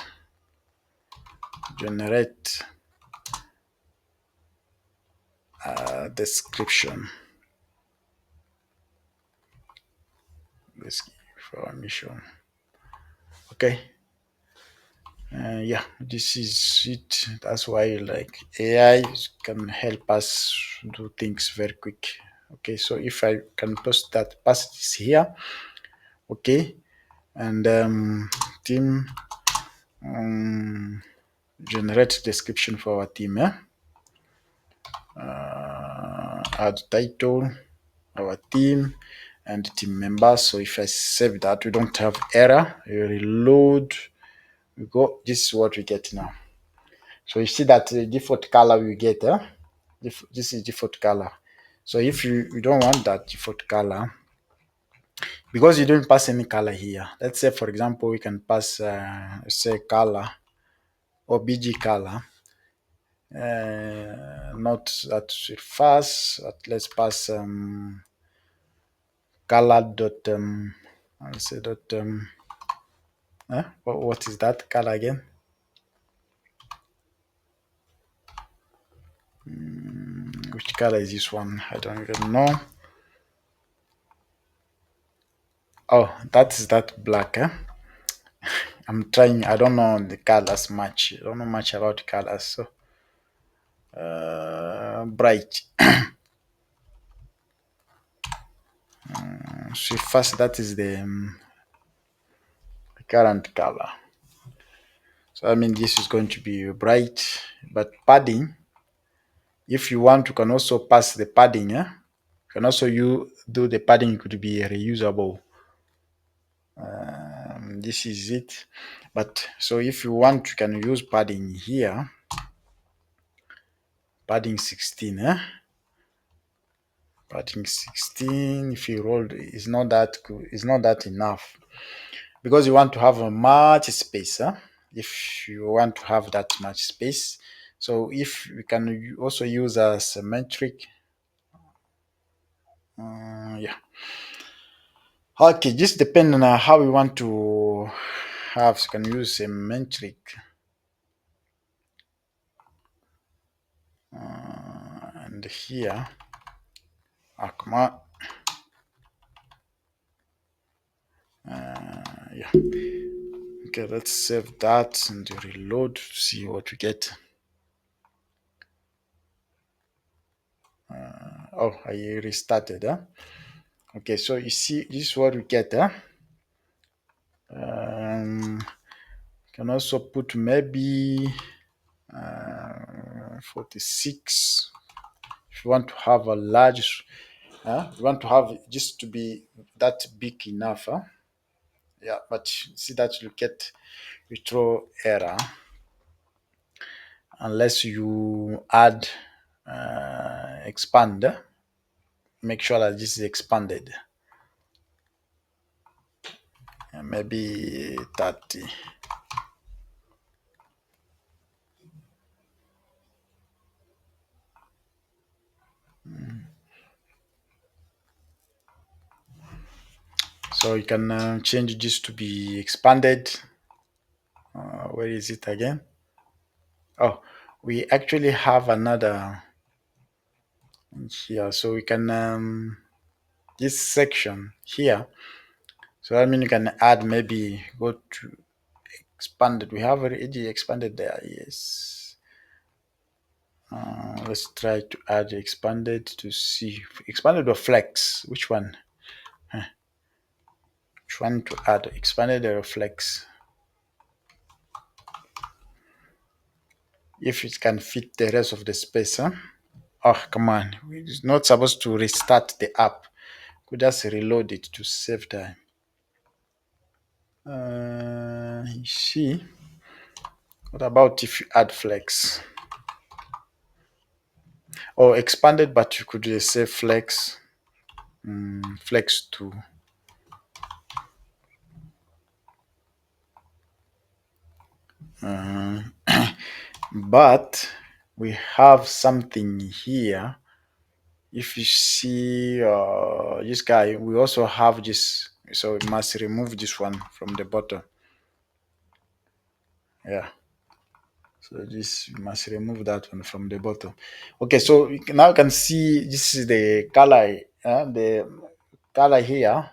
Speaker 1: description, this for mission. Okay. Yeah, this is it. That's why, like, AI can help us do things very quick. Okay, so if I can pass this here, okay, and team, generate description for our team. Add title, our team, and team members. So if I save that, we don't have error. We reload. We go. This is what we get now. So you see that the default color we get, this is default color. So if you don't want that default color, because you don't pass any color here, let's say, for example, we can pass, say, color or BG color, not that fast. Let's pass color dot, I'll say dot, what is that color again? Which color is this one? I don't even know. Oh, that is that black, eh? I'm trying. I don't know the colors much. I don't know much about colors. So bright. So first, that is the current color. So I mean, this is going to be bright, but padding. If you want, you can also pass the padding. You can also do the padding. It could be reusable. This is it. But so if you want, you can use padding here. Padding 16. Padding 16. If you roll, it's not that good. It's not that enough, because you want to have a much space. If you want to have that much space, so if we can also use a symmetric, yeah, okay, just depending on how we want to have, so you can use symmetric, and here, come on, yeah, okay, let's save that and reload to see what we get. Oh, I restarted. Okay, so you see, this is what we get. Can also put maybe 46. If you want to have a large, you want to have just to be that big enough. Yeah, but see that you get, you throw error unless you add, expand. Make sure that this is expanded. Maybe 30. So you can change this to be expanded. Where is it again? Oh, we actually have another here. So we can this section here. So I mean you can add, maybe go to expanded. We have already expanded there. Yes. Let's try to add expanded to see expanded or flex. Which one? Which one to add? Expanded or flex? If it can fit the rest of the space, huh? Oh, come on. We're not supposed to restart the app. We just reload it to save time. You see, what about if you add flex or expanded, but you could just say flex, flex to but we have something here. If you see this guy, we also have this, so we must remove this one from the bottom. Yeah, so this, we must remove that one from the bottom. Okay, so now you can see this is the color, the color here.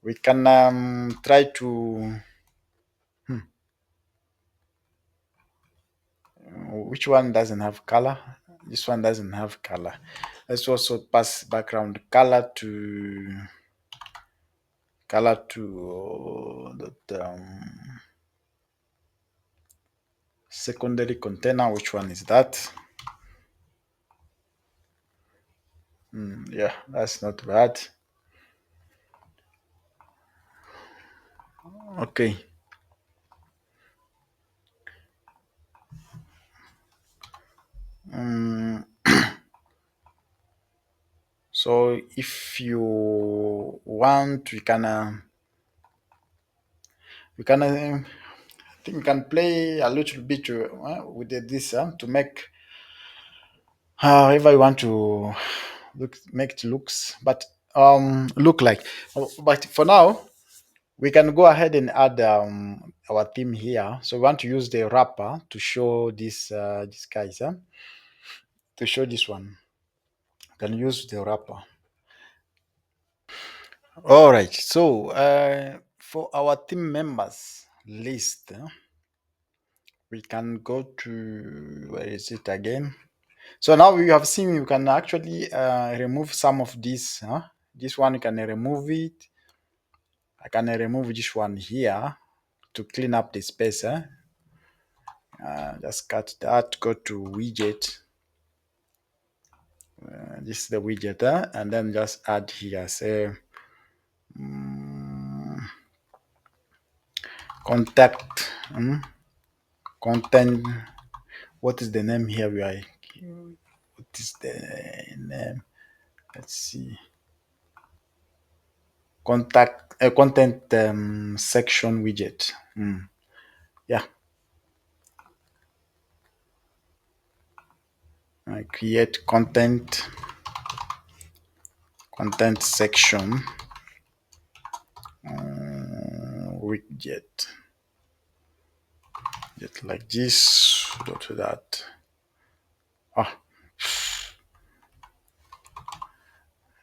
Speaker 1: We can try to which one doesn't have color. This one doesn't have color. Let's also pass background color to the secondary container. Which one is that? Yeah, that's not bad. Okay. So if you want, I think we can play a little bit with this to make however you want to make it looks, but look like. But for now, we can go ahead and add our theme here. So we want to use the wrapper to show this guys, to show this one. We can use the wrapper. All right. So for our team members list, we can go to, where is it again? So now we have seen you can actually remove some of these. This one you can remove it. I can remove this one here to clean up the space. Just cut that. Go to widget. This is the widget, and then just add here. Say contact content. What is the name here? What is the name? Let's see. Content section widget. Yeah. I create content section widget. Just like this. Go to that.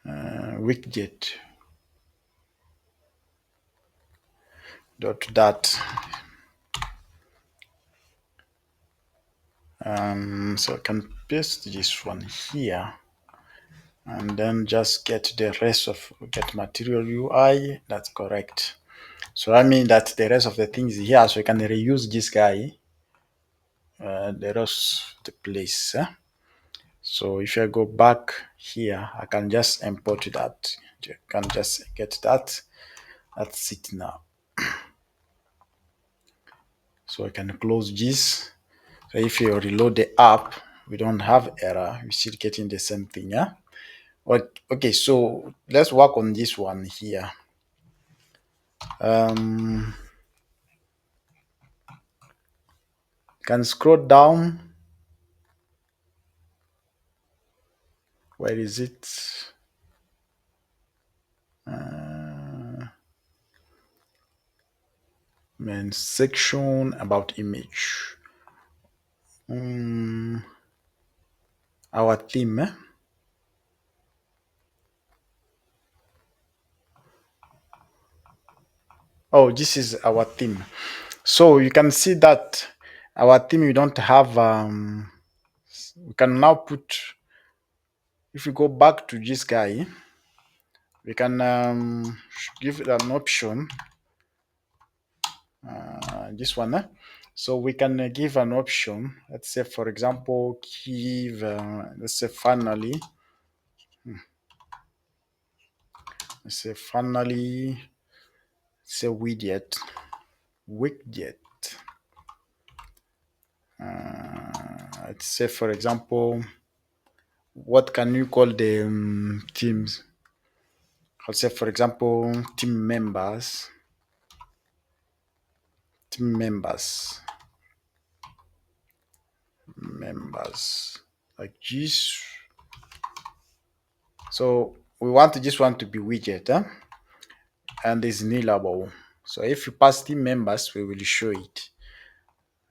Speaker 1: Widget. Dot that. So I can paste this one here and then just get the rest of get material UI. That's correct. So I mean that the rest of the things here, so you can reuse this guy the rest of the place. So if I go back here, I can just import that. You can just get that. That's it now. So I can close this. So if you reload the app, we don't have error. We're still getting the same thing. Yeah. Okay, so let's work on this one here. Can scroll down. Where is it? and section about image. Mm, our theme. Oh, this is our theme. So you can see that our theme we don't have. We can now put. If we go back to this guy, we can give it an option. This one. So we can give an option. Let's say, for example, give. Let's say finally. Let's say finally. Say widget. Widget. Let's say, for example, what can you call the teams? Let's say, for example, team members. Team members like this. So we want this one to be widget, and is nullable. So if you pass team members, we will show it.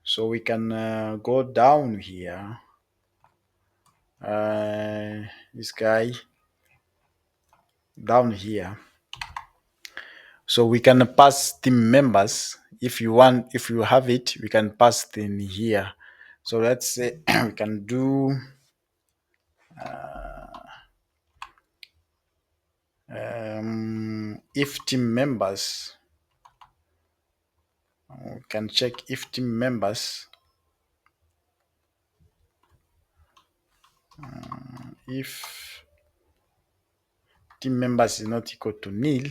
Speaker 1: So we can go down here. This guy down here. So we can pass team members. If you want, if you have it, we can pass it in here. So let's say we can do if team members. We can check if team members. If team members is not equal to nil,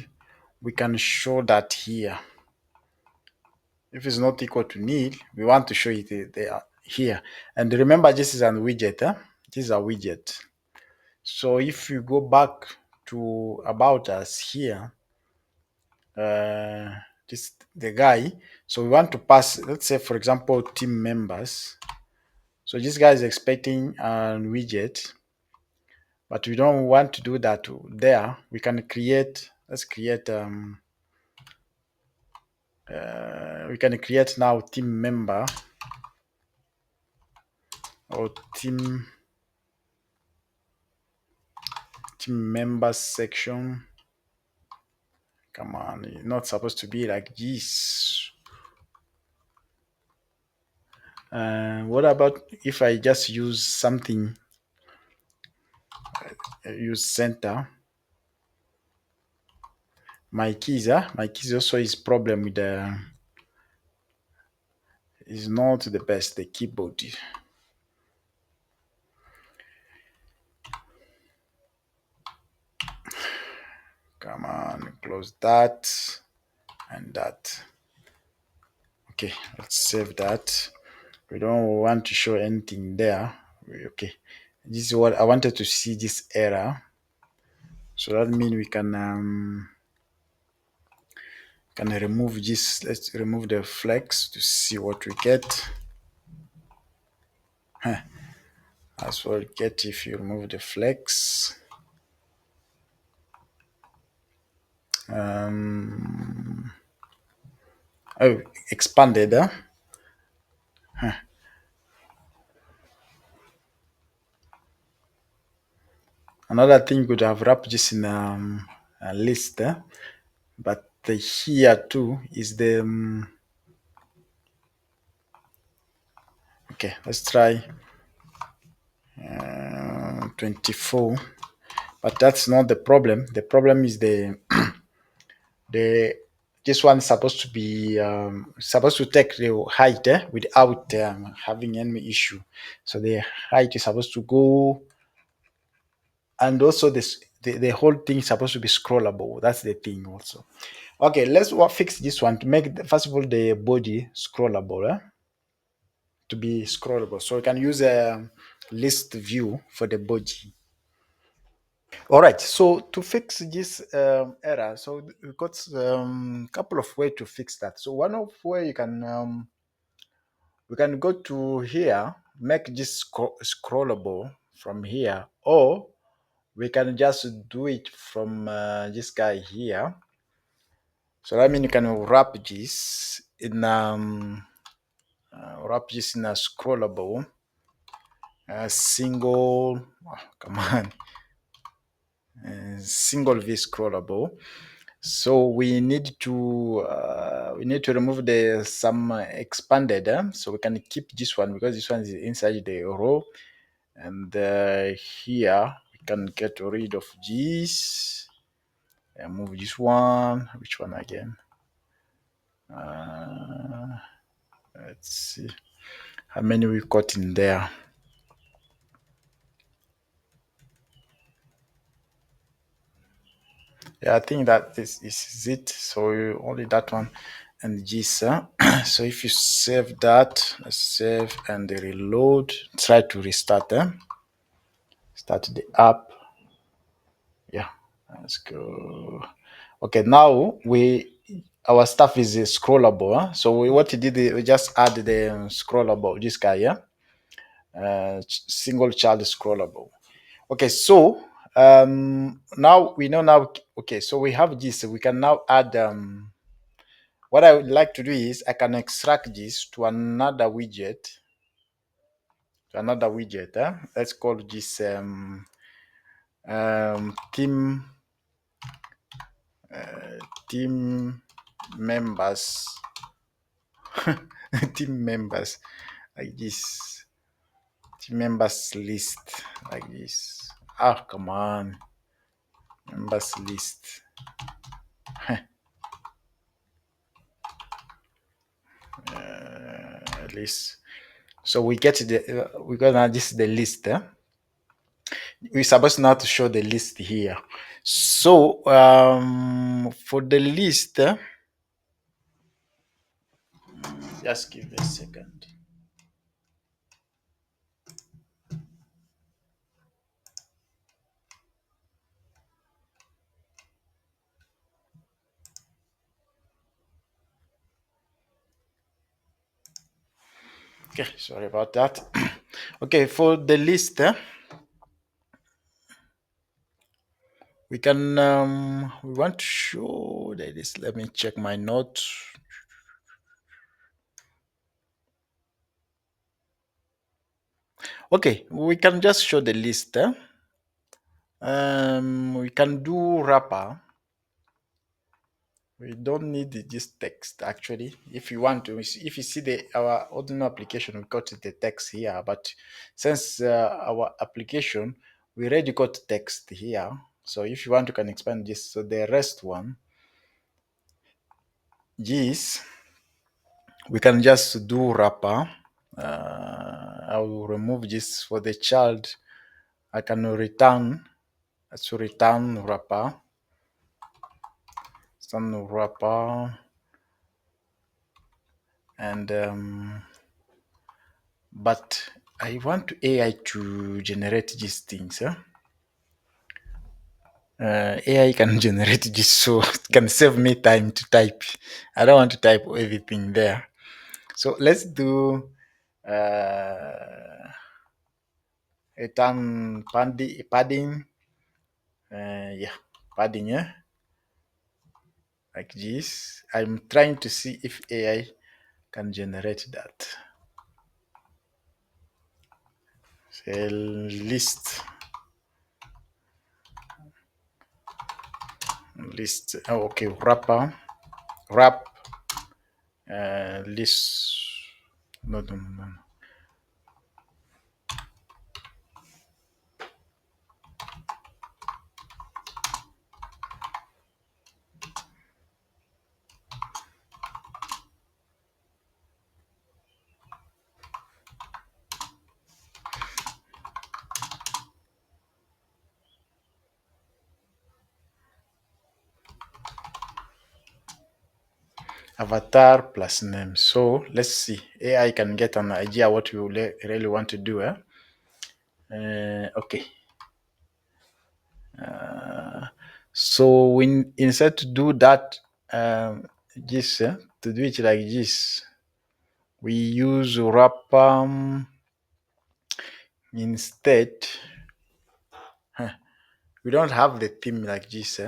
Speaker 1: we can show that here. If it's not equal to nil, we want to show it there here. And remember, this is a widget. This is a widget. So if you go back to about us here, this the guy. So we want to pass. Let's say, for example, team members. So this guy is expecting a widget, but we don't want to do that there. We can create. Let's create. We can create now team member or team members section. Come on, it's not supposed to be like this. What about if I just use something? Use center. My keys, my keys also is problem with the is not the best, the keyboard. Come on, close that and that. Okay, let's save that. We don't want to show anything there. Okay, this is what I wanted to see, this error. So that means we can remove this. Let's remove the flex to see what we get. As well get if you remove the flex. Oh, expanded. Another thing could have wrapped this in a list, but the here too is the okay. Let's try 24, but that's not the problem. The problem is the this one is supposed to be supposed to take the height without having any issue. So the height is supposed to go, and also the whole thing is supposed to be scrollable. That's the thing also. Okay, let's fix this one to make first of all the body scrollable, to be scrollable. So we can use a list view for the body. All right. So to fix this error, so we got a couple of ways to fix that. So one of where you can we can go to here, make this scrollable from here, or we can just do it from this guy here. So that means you can wrap this in wrap this in a scrollable single, oh, come on, single v scrollable. So we need to remove the some expanded, so we can keep this one because this one is inside the row, and here we can get rid of this and move this one. Which one again? Let's see how many we got in there. Yeah, I think that this is it. So only that one and this. So if you save that, let's save and reload. Try to restart. Start the app. Yeah, let's go. Okay, now our stuff is scrollable. So what we did, we just add the scrollable. This guy, yeah, single child scrollable. Okay, so now we know now. Okay, so we have this. We can now add. What I would like to do is I can extract this to another widget. Let's call this team team members. Team members like this. Team members list like this. Ah, come on. Members list. List. So we get we got now this is the list. We're supposed now to show the list here. So for the list, just give me a second. Okay, sorry about that. Okay, for the list, we can we want to show the list. Let me check my notes. Okay, we can just show the list. We can do wrapper. We don't need this text actually. If you want to, if you see our ordinary application, we got the text here. But since our application, we already got text here. So if you want, you can expand this. So the rest one, this we can just do wrapper. I will remove this for the child. I can return. Let's return wrapper. Some wrapper and but I want AI to generate these things. AI can generate this, so it can save me time to type. I don't want to type everything there. So let's do return padding. Yeah, padding. Yeah, like this. I'm trying to see if AI can generate that. Say list. Oh, okay, wrap list. No, no, no, no. Avatar plus name. So let's see. AI can get an idea what you really want to do. Okay. So when instead to do that, this to do it like this, we use wrap instead. We don't have the theme like this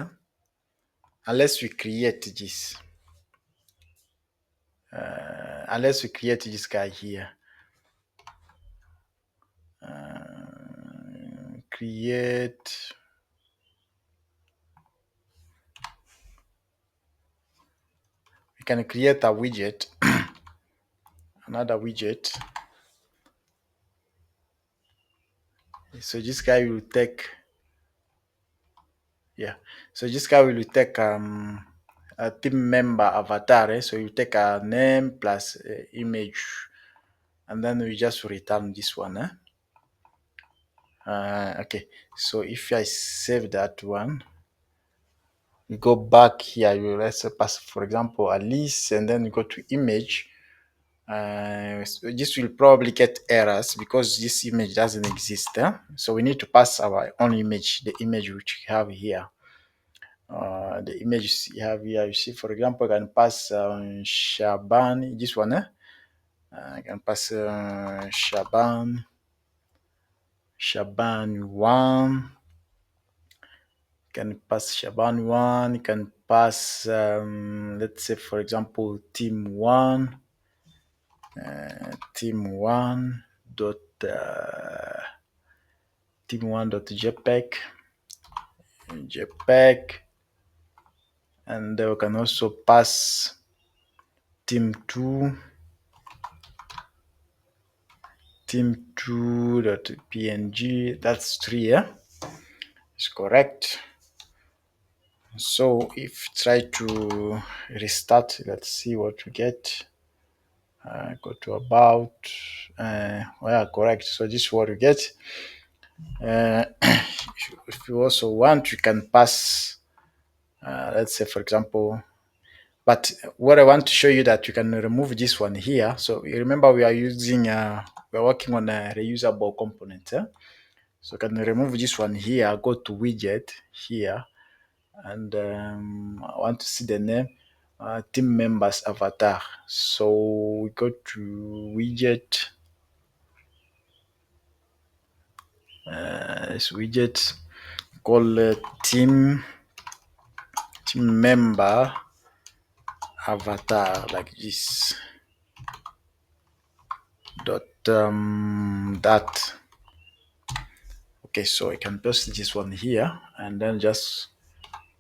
Speaker 1: unless we create this. unless we create this guy here. Create. We can create a widget, another widget. So this guy will take, yeah. So this guy will take a team member avatar. So you take a name plus image, and then we just return this one. Okay. So if I save that one, you go back here. You let's pass, for example, a list, and then you go to image. So this will probably get errors because this image doesn't exist. So we need to pass our own image, the image which we have here. The image you have here, you see, for example, I can pass Shaban, this one. I can pass Shaban 1. Can pass Shaban 1. Can pass, let's say, for example, team 1. Team 1 dot team 1 dot jpeg, and we can also pass team 2 dot png. That's 3. It's correct. So if try to restart, let's see what we get. Go to about. Well, correct. So this is what we get. If you also want, you can pass, let's say, for example, but what I want to show you that you can remove this one here. So you remember we are using, we're working on a reusable component. So you can remove this one here, go to widget here, and I want to see the name, team members avatar. So we go to widget, this widget, call team member avatar, like this dot that. Okay, so I can paste this one here and then just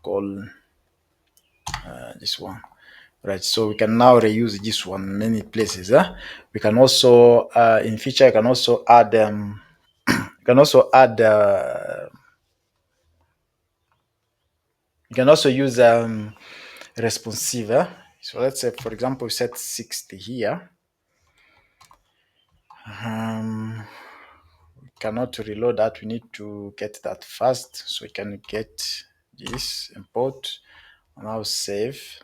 Speaker 1: call this one. Right, so we can now reuse this one many places. We can also in future you can also add you can also add you can also use responsive. So let's say, for example, we set 60 here. We cannot reload that. We need to get that first. So we can get this, import, now save.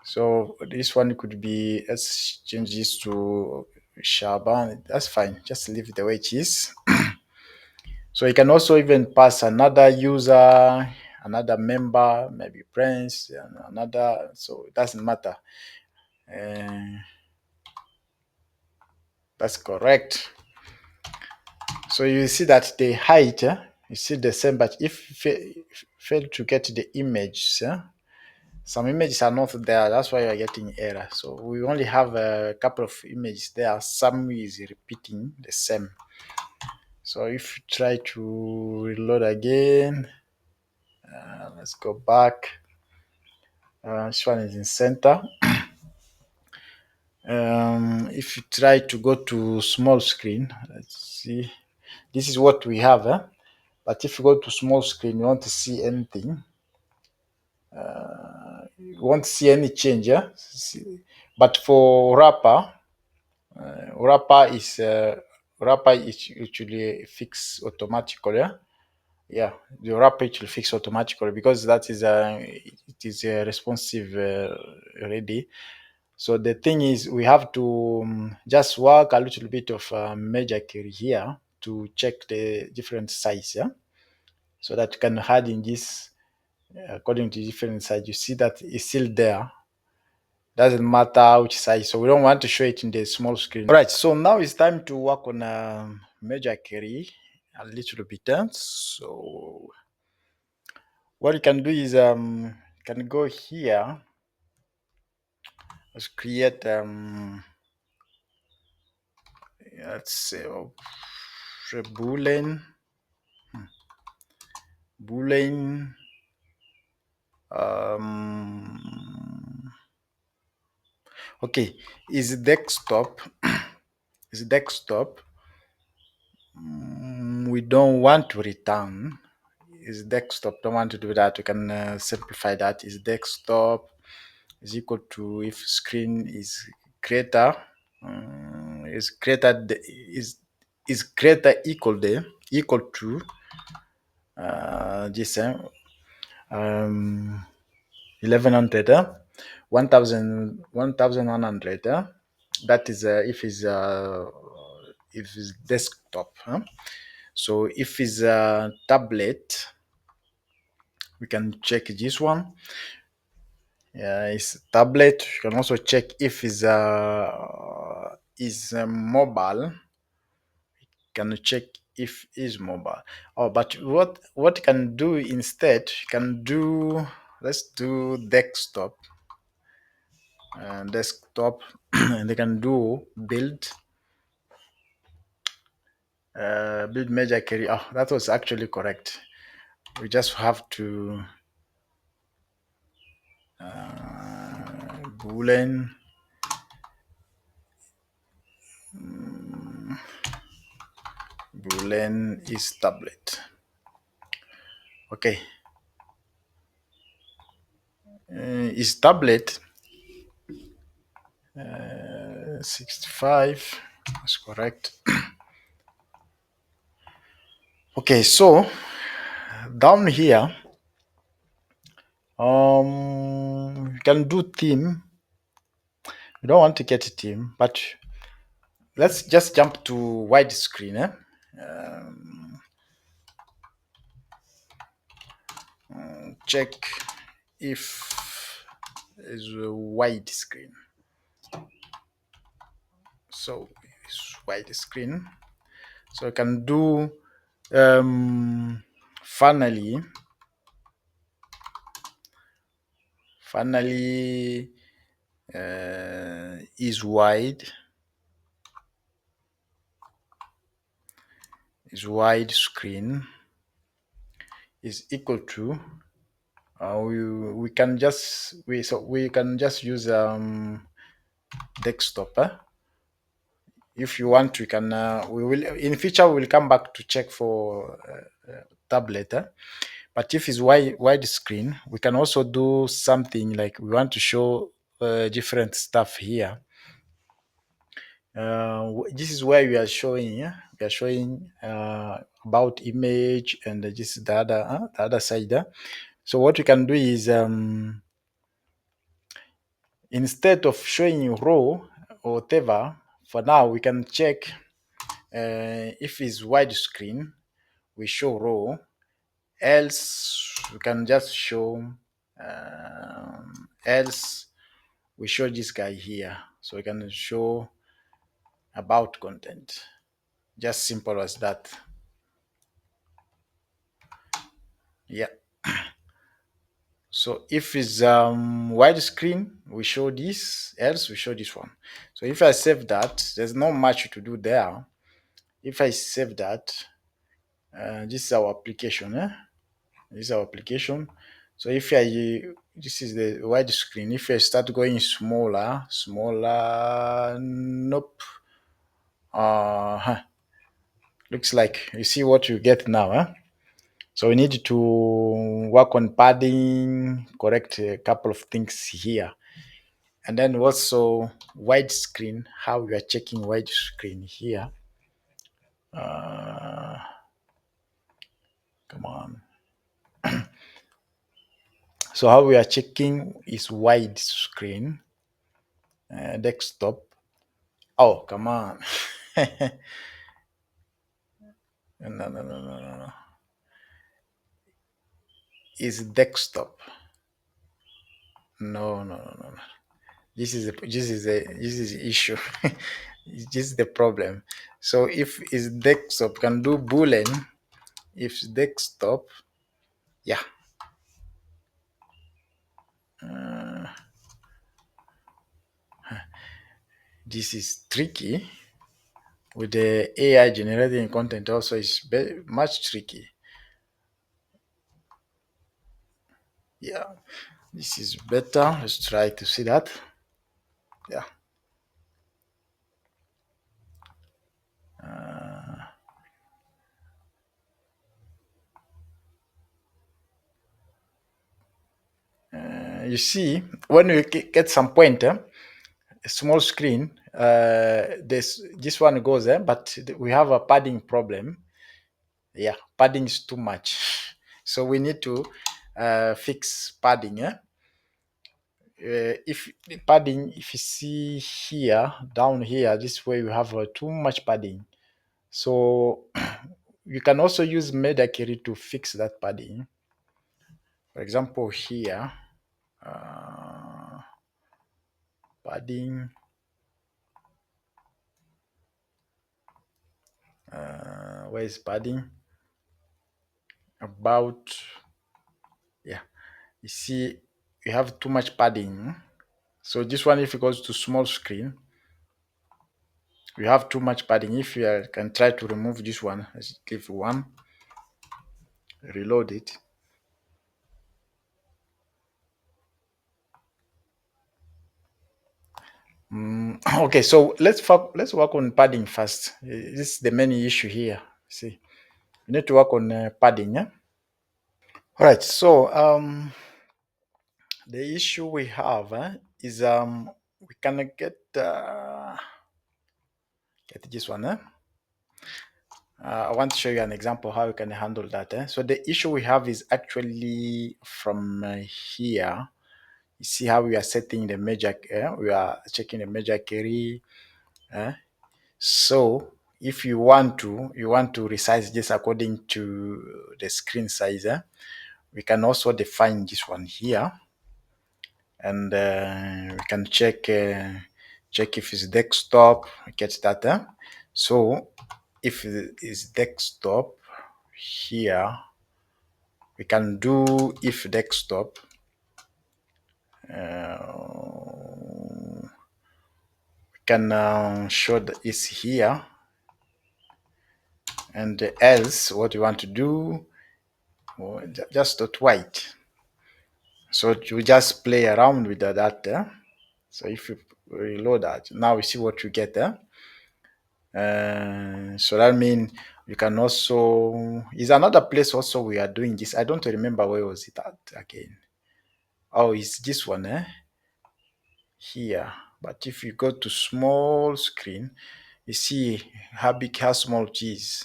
Speaker 1: So this one could be, let's change this to Shaban. That's fine. Just leave it the way it is. So you can also even pass another user, another member, maybe Prince, and another. So it doesn't matter. That's correct. So you see that the height is still the same, but if you fail to get the image, some images are not there. That's why you're getting error. So we only have a couple of images there. Some is repeating the same. So if you try to reload again, let's go back. This one is in center. If you try to go to small screen, let's see. This is what we have. But if you go to small screen, you want to see anything. You won't see any change. But for wrapper is usually fix automatically. Yeah, the wrapper it will fix automatically because that is it is responsive already. So the thing is, we have to just work a little bit of major query here to check the different size. So that you can add in this according to different size. You see that it's still there. Doesn't matter which size. So we don't want to show it in the small screen. All right. So now it's time to work on major query a little bit. So what you can do is you can go here let's create let's say boolean boolean okay, is desktop is desktop we don't want to return is desktop, don't want to do that. We can simplify that. Is desktop is equal to if screen is greater is greater is greater equal to this 1100 1100 that is if it's desktop so if it's a tablet we can check this one. Yeah, it's tablet. You can also check if it's mobile. Can check if is mobile. Oh, but what you can do instead? You can do, let's do desktop. Desktop, and they can do build major query. Oh, that was actually correct. We just have to boolean boolean is tablet. Okay, is tablet 65. That's correct. Okay, so down here, you can do theme. We don't want to get a theme, but let's just jump to widescreen. Check if is a widescreen. So it's widescreen. So I can do finally is wide screen is equal to we can just we can just use desktop. If you want, we can we will in future we will come back to check for tablet. But if it's wide screen, we can also do something like we want to show different stuff here. This is where we are showing. We are showing about image, and this is the other side. So what we can do is instead of showing row or whatever, for now we can check if it's widescreen, we show row. Else we can just show else we show this guy here. So we can show about content. Just simple as that. Yeah. So if it's widescreen, we show this, else we show this one. So if I save that, there's not much to do there. If I save that, this is our application. This is our application. So if I this is the widescreen. If I start going smaller, nope. Looks like you see what you get now. So we need to work on padding, correct a couple of things here. And then also widescreen, how we are checking widescreen here. Come on. So how we are checking is widescreen, desktop. Oh, come on. No. Is desktop. No. This is the issue. This is the problem. So if it's desktop, can do boolean. If desktop, yeah. this is tricky. With the AI generating content also is much tricky. Yeah, this is better. Let's try to see that. Yeah. You see, when we get some point, a small screen, this one goes, but we have a padding problem. Yeah, padding is too much. So we need to fix padding. If the padding, if you see here, down here, this way we have too much padding. So you can also use media query to fix that padding. For example, here, padding, where is padding? About, yeah, you see, you have too much padding. So this one, if it goes to small screen, you have too much padding. If you can try to remove this one, let's give one, reload it. Okay, so let's work on padding first. This is the main issue here. See, you need to work on padding. Yeah? All right. So the issue we have is we can get this one. I want to show you an example how you can handle that. So the issue we have is actually from here. You see how we are setting the major. We are checking the major query. So if you want to resize this according to the screen size, we can also define this one here, and we can check if it's desktop. Get that. So if it is desktop here, we can do if desktop. We can show that it's here, and else what we want to do, just dot white. So you just play around with that. So if you reload that, now we see what you get there. So that means you can also, is another place also we are doing this. I don't remember where was it at again. Oh, it's this one here. But if you go to small screen, you see how big, how small it is.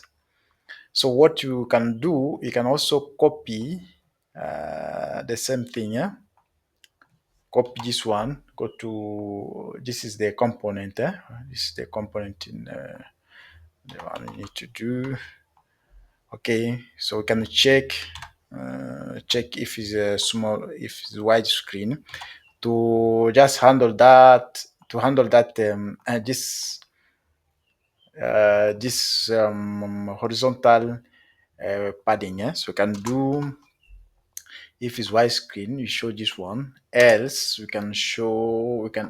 Speaker 1: So what you can do, you can also copy the same thing. Copy this one, go to, this is the component. This is the component in the one you need to do. Okay, so we can check if it's a small, if it's wide screen, to just handle that, this horizontal padding. So we can do, if it's widescreen, you show this one. Else, we can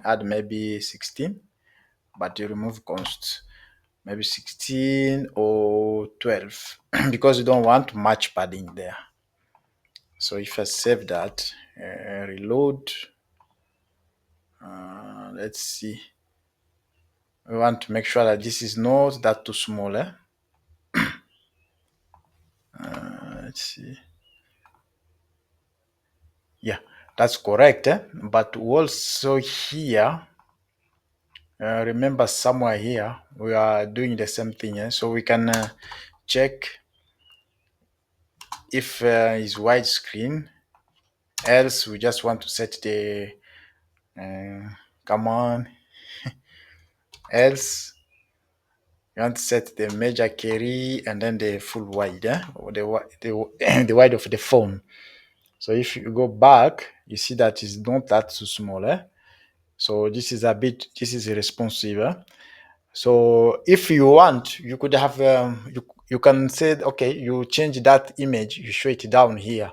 Speaker 1: add maybe 16, but you remove const. Maybe 16 or 12 because you don't want much padding there. So if I save that, reload, let's see. We want to make sure that this is not that too small. Let's see. Yeah, that's correct. But also here, remember somewhere here, we are doing the same thing. So we can check if it's widescreen. Else, we just want to set the, come on, else you want to set the major query and then the full wide, or the wide of the phone. So if you go back, you see that it's not that too small. So this is responsive. So if you want, you could have, you can say, okay, you change that image, you show it down here.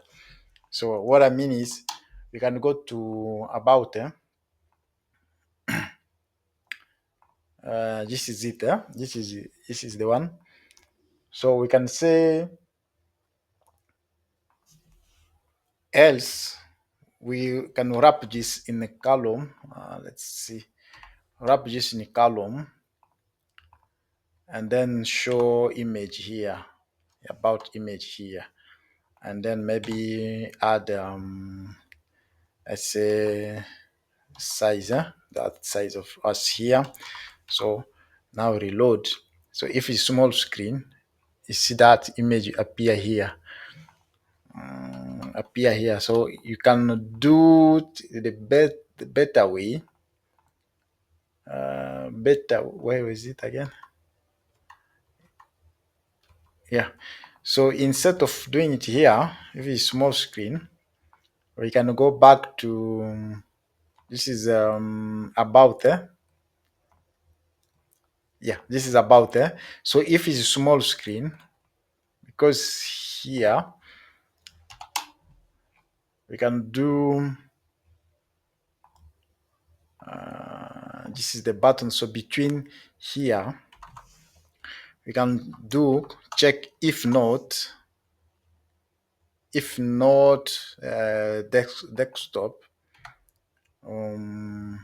Speaker 1: So what I mean is, you can go to about, This is it. This is the one. So we can say else we can wrap this in a column. Let's see, wrap this in a column and then show image here, about image here, and then maybe add let's say size, that size of us here. So now reload. So if it's small screen, you see that image appear here, so you can do the better way. Better, where is it again? Yeah, so instead of doing it here, if it's small screen, we can go back to this is about yeah, this is about so if it's small screen, because here we can do this is the button, so between here we can do check if not desktop. um,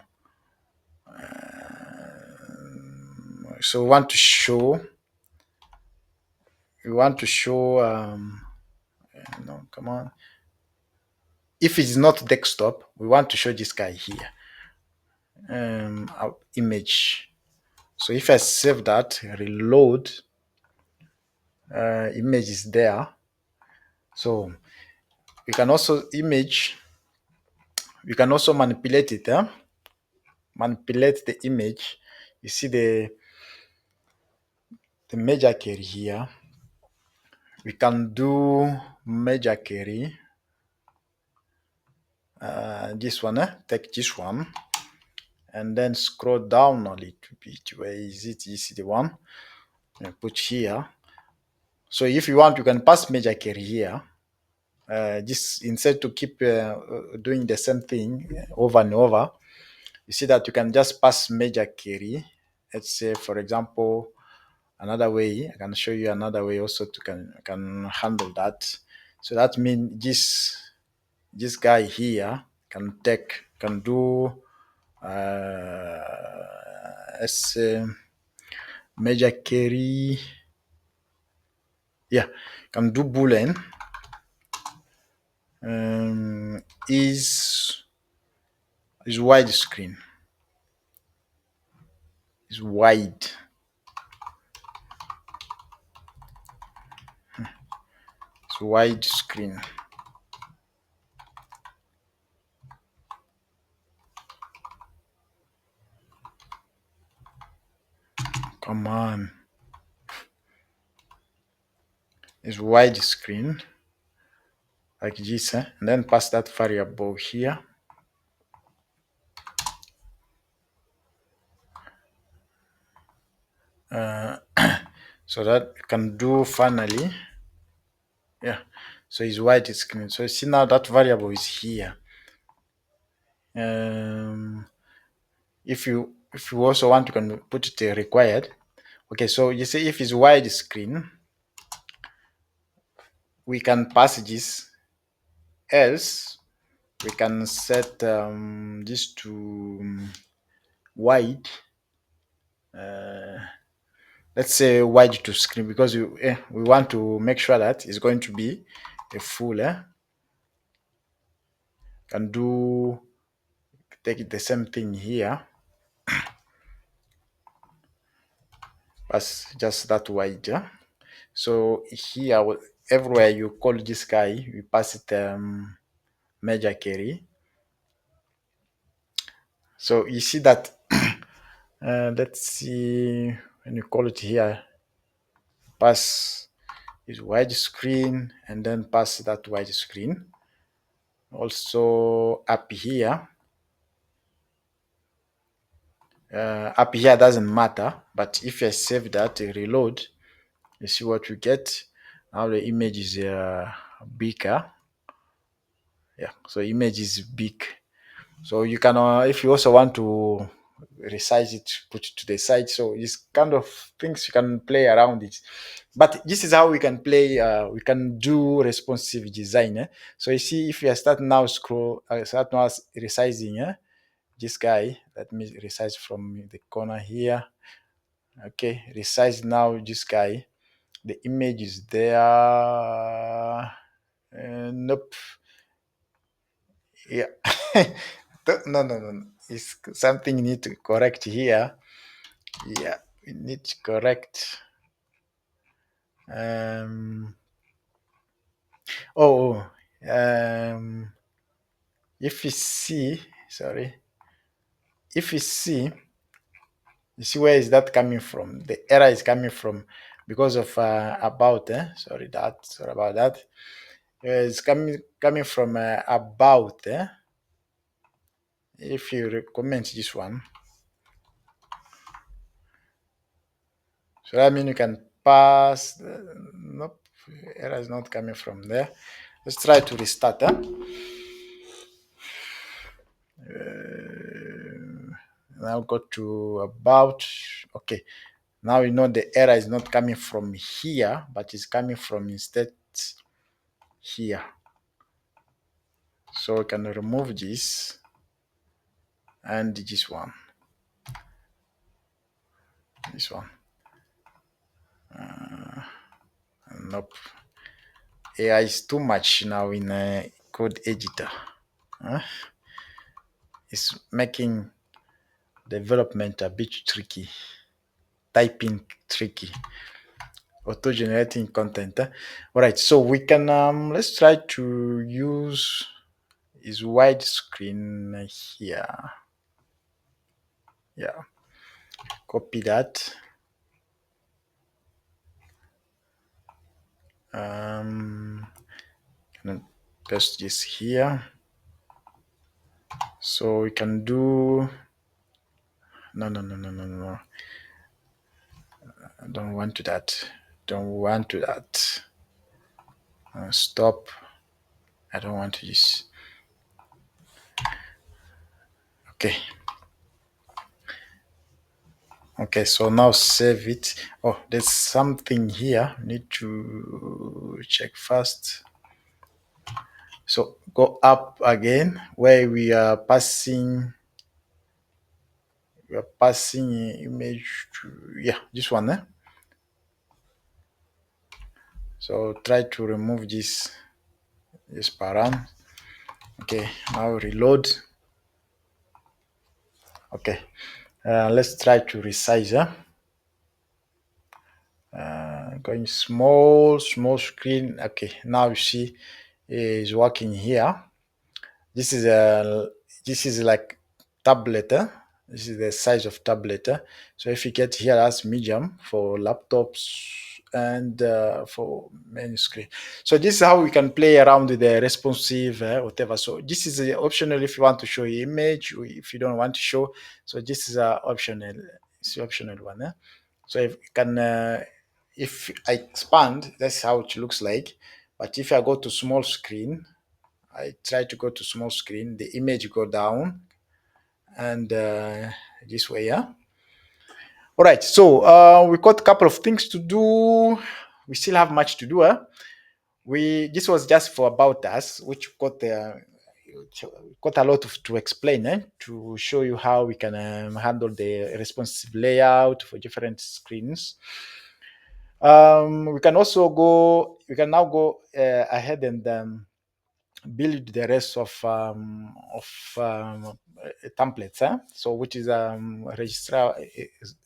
Speaker 1: so we want to show no, come on, if it's not desktop, we want to show this guy here, our image. So if I save that, reload, image is there. So we can also manipulate it, manipulate the image. You see the major query here. We can do major query, this one, take this one and then scroll down a little bit. Where is it? You see the one and put here. So if you want, you can pass major query here. Just instead to keep doing the same thing over and over, you see that you can just pass major query. Let's say, for example, another way, I can show you another way also to can handle that. So that means this guy here can do let's say major query. Yeah, can do boolean is widescreen, is wide. It's widescreen. Come on. It's widescreen like this, and then pass that variable here. So that you can do finally. Yeah, so it's widescreen. So see now that variable is here. If you also want, you can put it required. Okay, so you see if it's widescreen, we can pass this. Else we can set this to wide. Let's say wide to screen, because we want to make sure that it's going to be a full. Can do take the same thing here, pass just that wide. So here, everywhere you call this guy, we pass it major query. So you see that let's see, when you call it here, pass is widescreen and then pass that widescreen. Also up here doesn't matter, but if I save that, reload, you see what we get. Now the image is bigger. Yeah, so image is big. So you can if you also want to resize it, put it to the side. So it's kind of things you can play around it. But this is how we can play. We can do responsive design. So you see, if you start now start now resizing this guy. Let me resize from the corner here. Okay, resize now this guy. The image is there. Nope. Yeah. No, no, no, no. It's something you need to correct here. Yeah, we need to correct. Um. Oh. Um. If you see, sorry. If you see where is that coming from? The error is coming from because of about. Sorry about that. It's coming from about. If you comment this one, so that means you can pass. Nope, error is not coming from there. Let's try to restart. Now go to about. Okay, now you know the error is not coming from here, but it's coming from instead here. So we can remove this and this one. This one. Nope. AI is too much now in a code editor. It's making development a bit tricky, typing tricky, auto-generating content. All right, so we can let's try to use is widescreen here. Yeah, copy that. And paste this here. So we can do no. I don't want to that. Don't want to that. Stop. I don't want to this. Okay. Okay, so now save it. Oh, there's something here. Need to check first. So go up again where we are passing image to, yeah, this one. So try to remove this param. Okay, now reload. Okay, let's try to resize. Going small screen. Okay, now you see is working here. This is like tablet. This is the size of tablet. So if you get here as medium for laptops and for main screen. So this is how we can play around with the responsive whatever. So this is optional if you want to show image, or if you don't want to show. So this is optional. It's the optional one. So if you can, if I expand, that's how it looks like. But if I go to small screen, I try to go to small screen, the image go down, and this way, yeah. All right, so we got a couple of things to do. We still have much to do. This was just for about us, which got a lot to explain, to show you how we can handle the responsive layout for different screens. We can now go ahead and build the rest of templates. So which is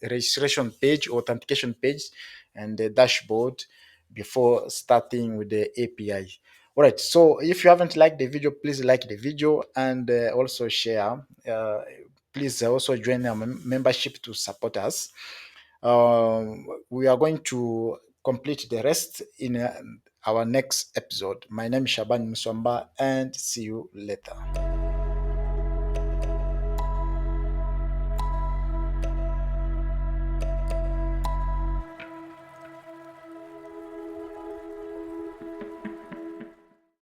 Speaker 1: registration page, authentication page, and the dashboard before starting with the API. All right. So if you haven't liked the video, please like the video and also share. Please also join our membership to support us. We are going to complete the rest in our next episode. My name is Shaban Musomba, and see you later.